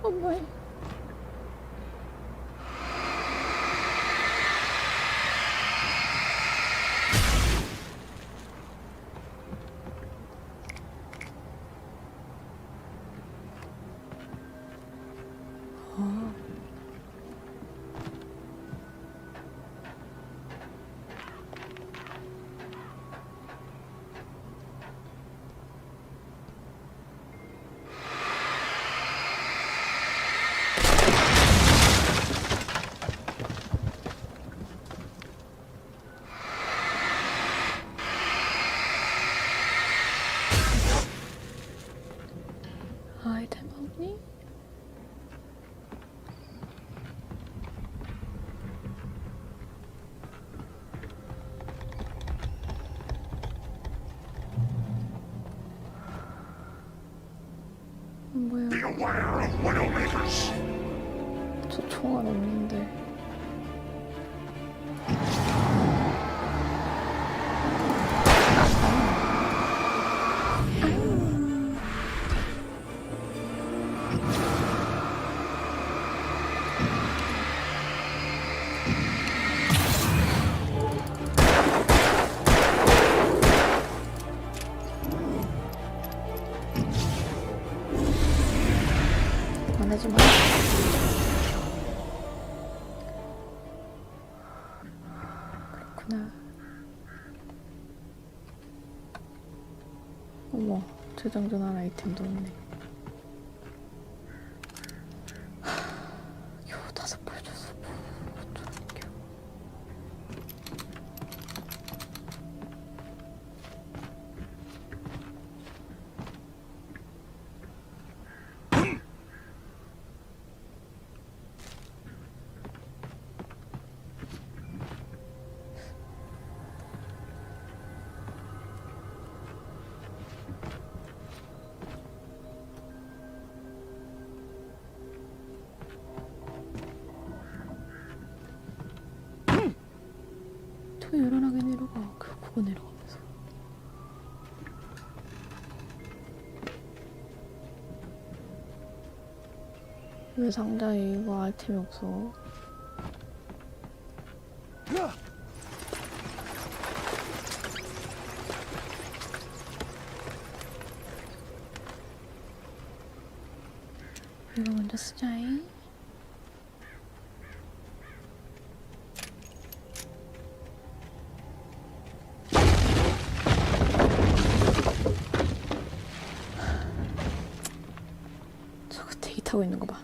뭐해? Beware of Widowmakers. 저 총알 없는데. 화내지 마. 그렇구나. 어머, 재장전한 아이템도 없네. 겨우 5 보여줬어. 어쩌라니까. 더 요란하게 내려가. 그거 내려가면서. 왜 상자에 이거 아이템이 없어? 이거 먼저 쓰자잉. 저거 대기 타고 있는 거 봐.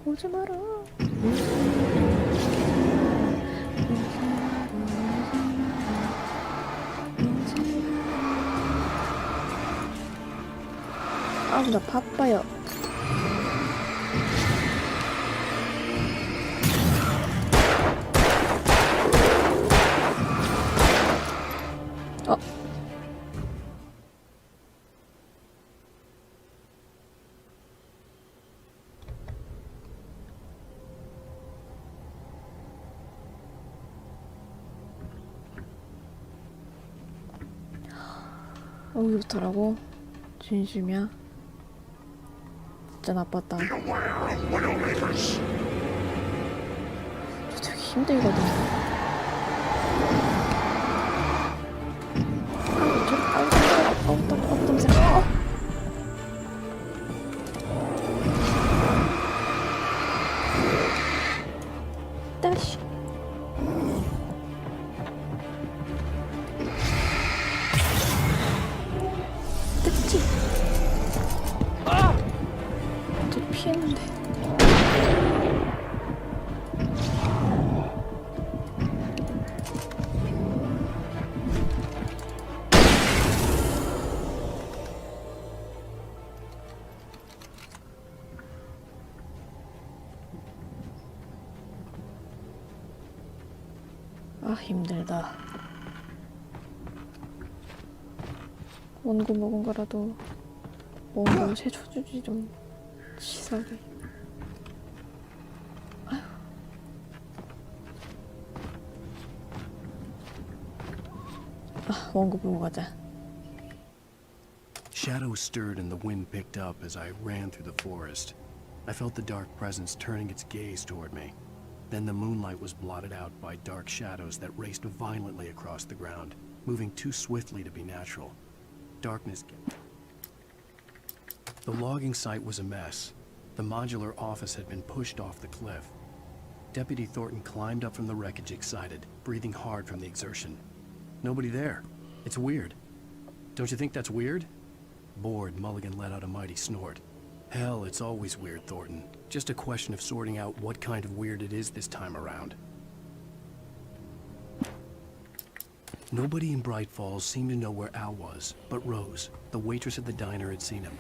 오지 마라. 아, 나 바빠요. 여기부터라고? 진심이야? 진짜 나빴다. 저 되게 힘들거든. 다시. 뜯지. 또 피했는데. 아, 힘들다. 원고 먹은 거라도 원고 새 줘주지 좀. 치사하게. 아휴. 아, 원고 보고 가자. Shadows stirred and the wind picked up as I ran through the forest. I felt the dark presence turning its gaze toward me. Then the moonlight was blotted out by dark shadows that raced violently across the ground, moving too swiftly to be natural. Darkness. The logging site was a mess. The modular office had been pushed off the cliff. Deputy Thornton climbed up from the wreckage excited, breathing hard from the exertion. Nobody there. It's weird. Don't you think that's weird? Bored, Mulligan let out a mighty snort. Hell, it's always weird, Thornton. Just a question of sorting out what kind of weird it is this time around. Nobody in Bright Falls seemed to know where Al was, but Rose, the waitress at the diner, had seen him.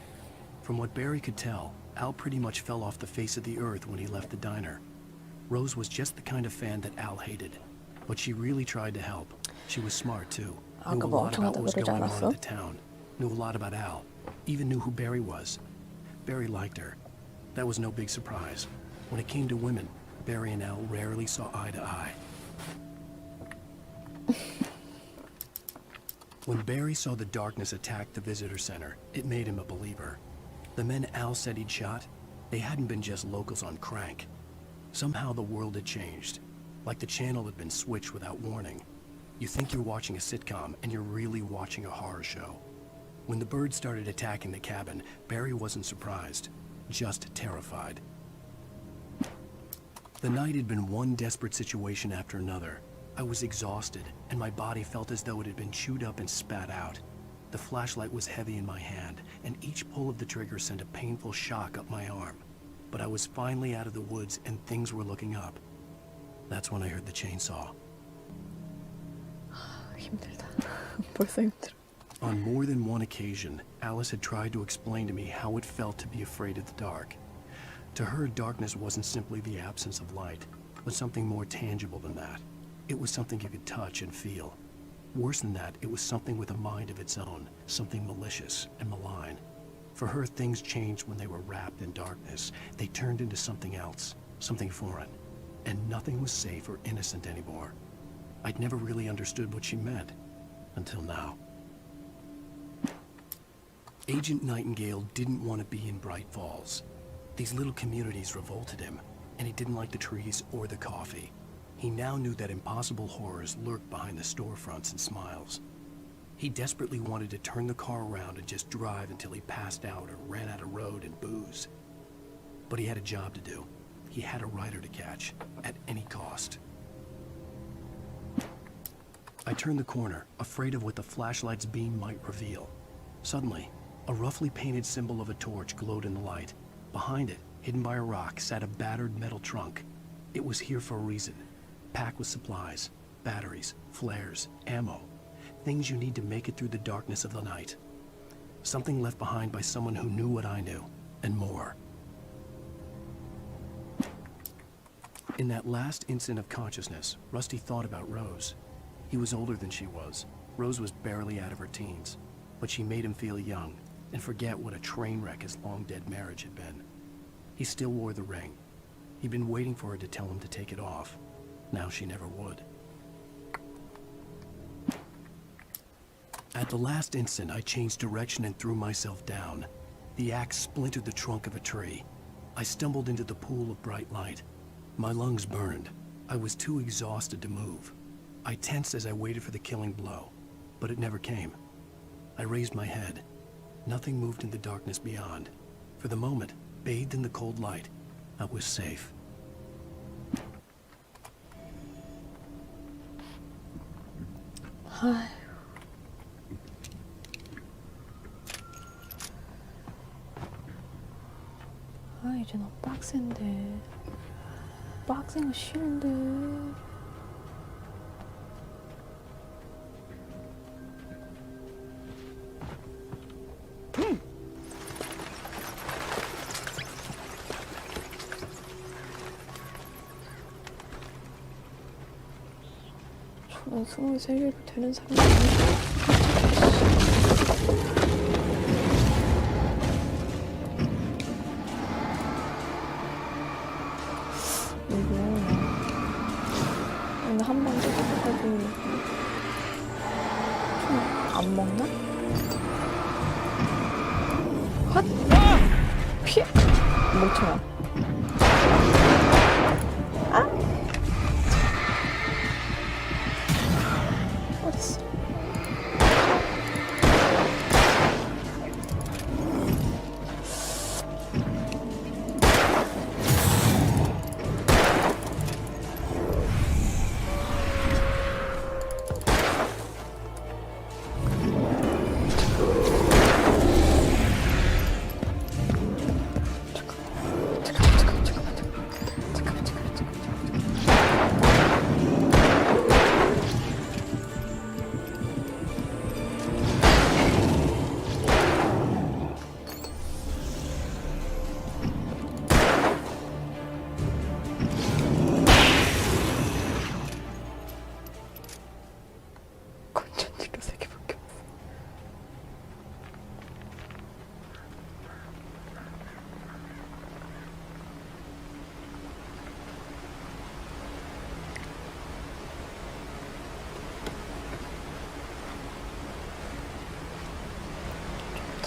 From what Barry could tell, Al pretty much fell off the face of the earth when he left the diner. Rose was just the kind of fan that Al hated, but she really tried to help. She was smart, too. Knew a lot about what was going on in the town. Knew a lot about Al. even knew who Barry was. Barry liked her. That was no big surprise. When it came to women, Barry and Elle rarely saw eye to eye. When Barry saw the darkness attack the visitor center, it made him a believer. The men Al said he'd shot, they hadn't been just locals on crank. Somehow the world had changed, like the channel had been switched without warning. You think you're watching a sitcom, and you're really watching a horror show. When the birds started attacking the cabin, Barry wasn't surprised, just terrified. The night had been one desperate situation after another. I was exhausted, and my body felt as though it had been chewed up and spat out. The flashlight was heavy in my hand, and each pull of the trigger sent a painful shock up my arm. But I was finally out of the woods, and things were looking up. That's when I heard the chainsaw. 힘들다. 벌써 힘들어. On more than one occasion, Alice had tried to explain to me how it felt to be afraid of the dark. To her, darkness wasn't simply the absence of light, but something more tangible than that. It was something you could touch and feel. Worse than that, it was something with a mind of its own, something malicious and malign. For her, things changed when they were wrapped in darkness. They turned into something else, something foreign, and nothing was safe or innocent anymore. I'd never really understood what she meant, until now. Agent Nightingale didn't want to be in Bright Falls. These little communities revolted him, and he didn't like the trees or the coffee. He now knew that impossible horrors lurked behind the storefronts and smiles. He desperately wanted to turn the car around and just drive until he passed out or ran out of road and booze. But he had a job to do. He had a rider to catch, at any cost. I turned the corner, afraid of what the flashlight's beam might reveal. Suddenly, a roughly painted symbol of a torch glowed in the light. Behind it, hidden by a rock, sat a battered metal trunk. It was here for a reason. Packed with supplies, batteries, flares, ammo. Things you need to make it through the darkness of the night. Something left behind by someone who knew what I knew, and more. In that last instant of consciousness, Rusty thought about Rose. He was older than she was. Rose was barely out of her teens, but she made him feel young and forget what a train wreck his long-dead marriage had been. He still wore the ring. He'd been waiting for her to tell him to take it off. Now she never would. At the last instant, I changed direction and threw myself down. The axe splintered the trunk of a tree. I stumbled into the pool of bright light. My lungs burned. I was too exhausted to move. I tensed as I waited for the killing blow, but it never came. I raised my head. Nothing moved in the darkness beyond. For the moment, bathed in the cold light, I was safe. 이제 너 빡센데. 빡센 거 싫은데. 저는 23개도 되는 사람이 아니죠. 근데 한 번 뜯어가지고 좀 안 먹나? 헛! 피해! 멍청아. 아! 어딨어?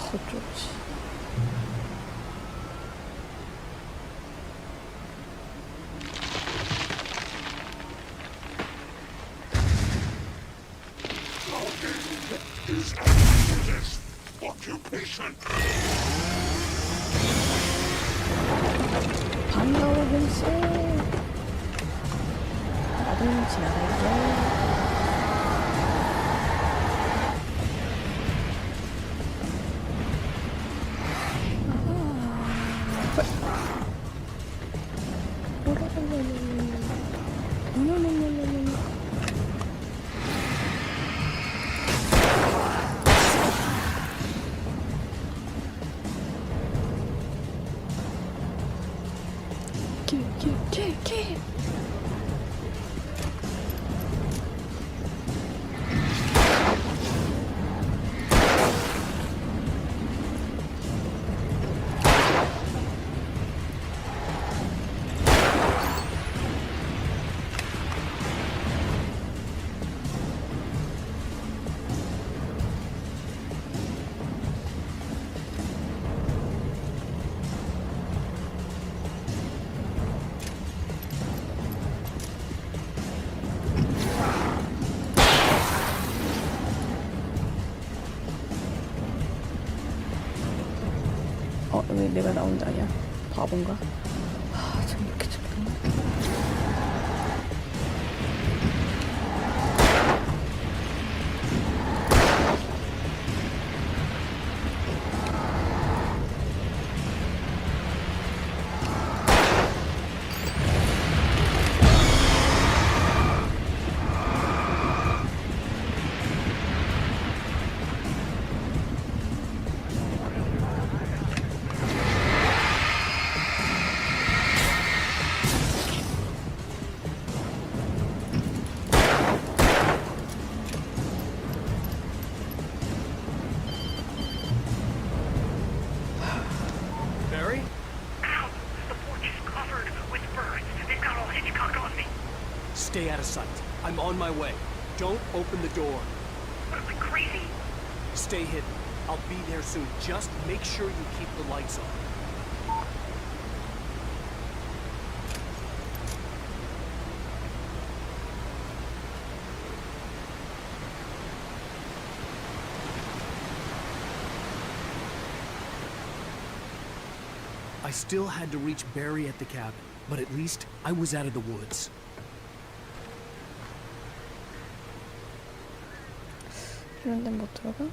저쪽이지. 반가워 홈스. 나도 지나갈게. 킬. 왜 내가 나 혼자냐? 바본가? 참 이렇게 작다나? Stay out of sight. I'm on my way. Don't open the door. What, am I crazy? Stay hidden. I'll be there soon. Just make sure you keep the lights on. I still had to reach Barry at the cabin, but at least I was out of the woods. 이런 데는 못 들어가?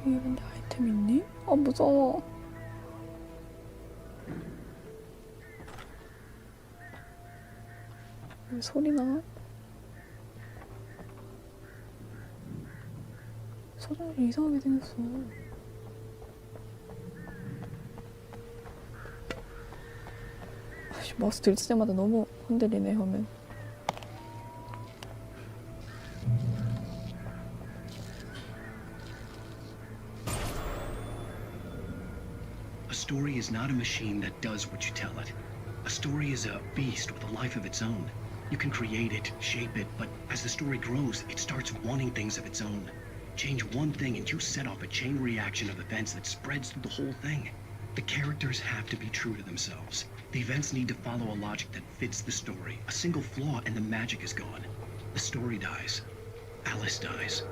이런 데 아이템 있니? 아 무서워. 왜 소리 나? 서장이 이상하게 생겼어. 아씨, 마우스 들칠 때마다 너무 흔들리네, 화면. A story is not a machine that does what you tell it. A story is a beast with a life of its own. You can create it, shape it, but as the story grows, it starts wanting things of its own. Change one thing and you set off a chain reaction of events that spreads through the whole thing. The characters have to be true to themselves. The events need to follow a logic that fits the story. A single flaw and the magic is gone. The story dies. Alice dies.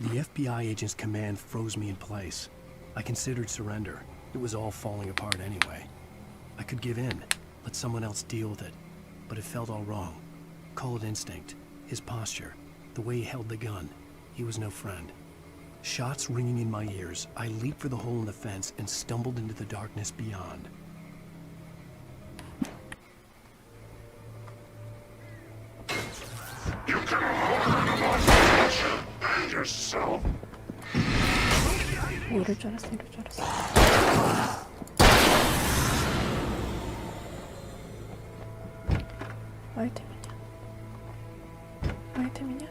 The FBI agent's command froze me in place. I considered surrender. It was all falling apart anyway. I could give in, let someone else deal with it, but it felt all wrong. Call it instinct, his posture, the way he held the gun. He was no friend. Shots ringing in my ears, I leaped for the hole in the fence and stumbled into the darkness beyond. You can and yourself. 이럴 줄 알았어, 이럴 줄 알았어. 아이템이냐? 아이템이냐?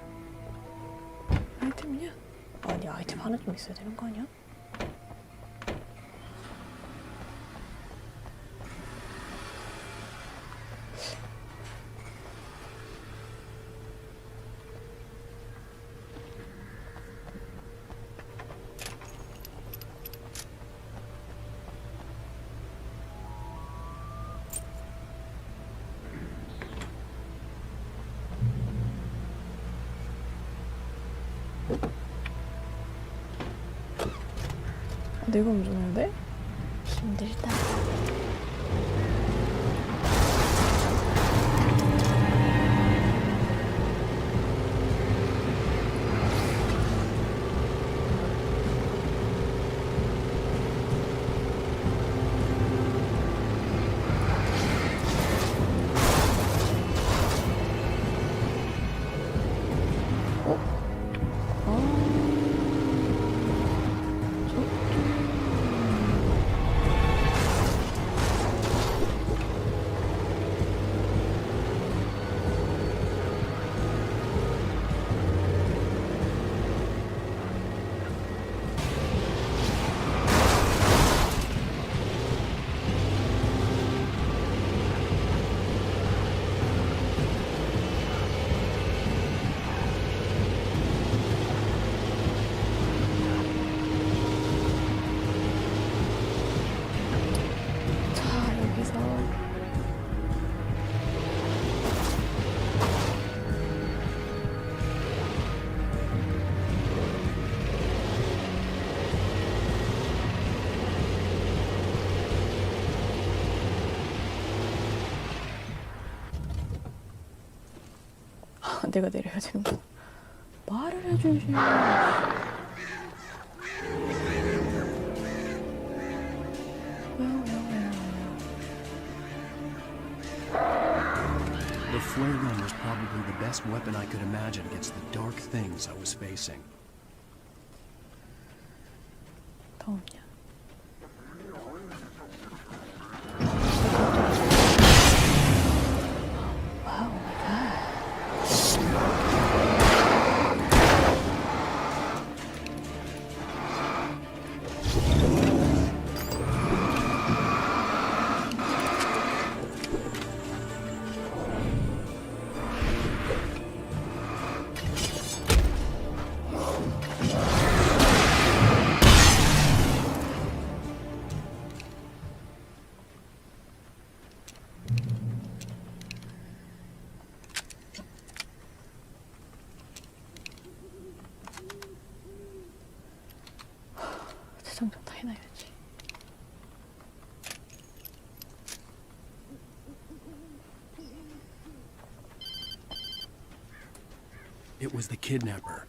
아니 아이템 하나 좀 있어야 되는 거 아니야? 내가 운전해야 돼? 힘들다. 내가 내려야 되는구나. 말을 해주지. The flare gun was probably the best weapon I could imagine against the dark things I was facing. 더 없냐? 재정전 다 해놔야지. It was the kidnapper.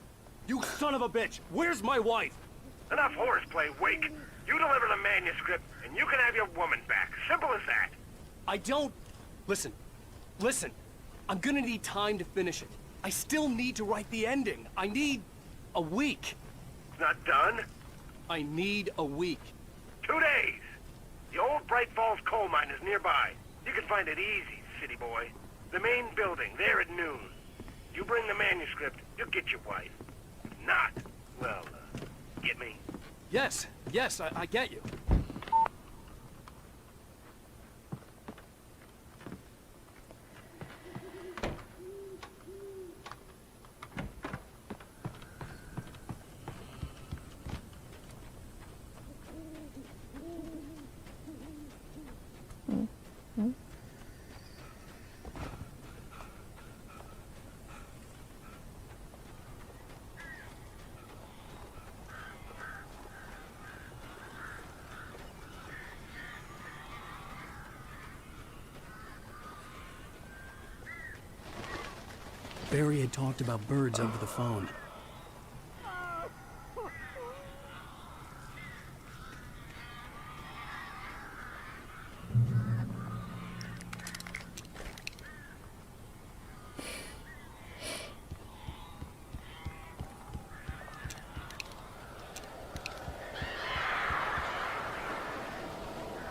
You son of a bitch! Where's my wife? Enough horseplay, Wake. You deliver the manuscript, and you can have your woman back. Simple as that. I don't... Listen. I'm gonna need time to finish it. I still need to write the ending. I need a week. It's not done. I need a week. 2 days. The old Bright Falls coal mine is nearby. You can find it easy, city boy. The main building, there at noon. You bring the manuscript, you'll get your wife. Not, well, get me? Yes, I get you. Barry had talked about birds over the phone.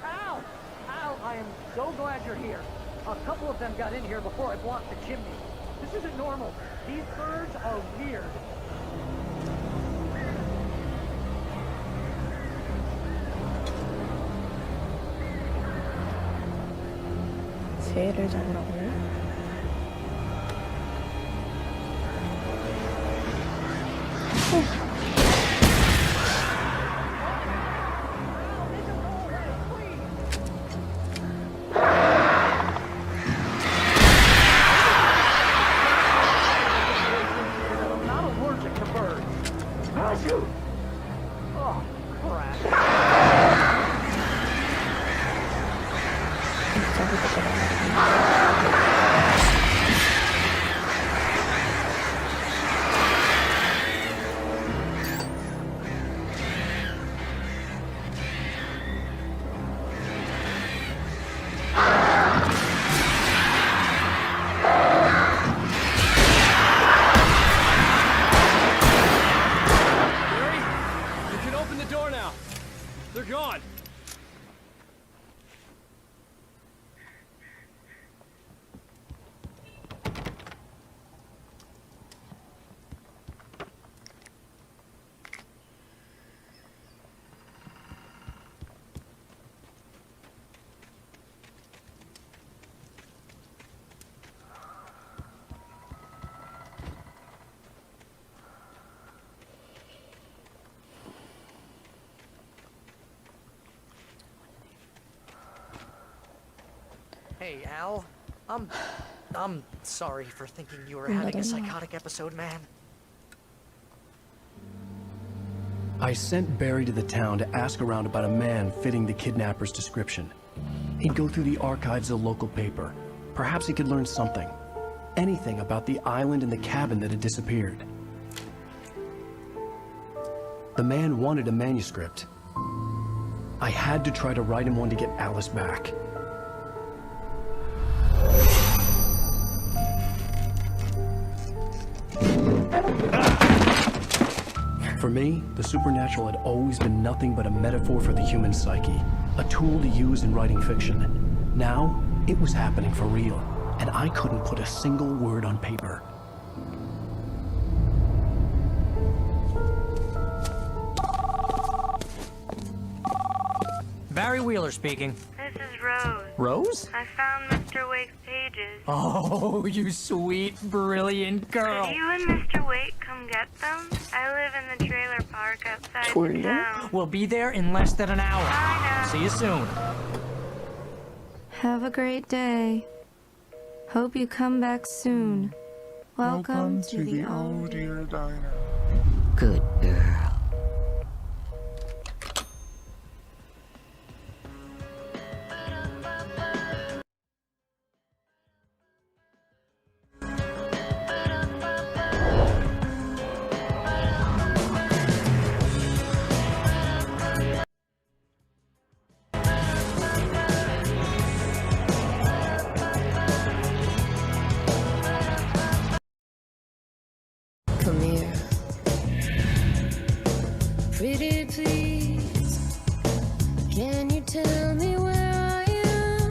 Al! Al, I am so glad you're here. A couple of them got in here before I blocked the chimney. This isn't normal. These birds are weird. 새를 잡으라고요? They're gone! Hey, Al. I'm sorry for thinking you were having a psychotic episode, man. I sent Barry to the town to ask around about a man fitting the kidnapper's description. He'd go through the archives of the local paper. Perhaps he could learn something. Anything about the island and the cabin that had disappeared. The man wanted a manuscript. I had to try to write him one to get Alice back. For me, the supernatural had always been nothing but a metaphor for the human psyche, a tool to use in writing fiction. Now, it was happening for real, and I couldn't put a single word on paper. Barry Wheeler speaking. This is Rose. Rose? I found Mr. Wake's pages. Oh, you sweet, brilliant girl. Could you and Mr. Wake come get them? I live in the trailer park outside the town. We'll be there in less than an hour. Bye now. See you soon. Have a great day. Hope you come back soon. Welcome to the old dear diner. Good girl.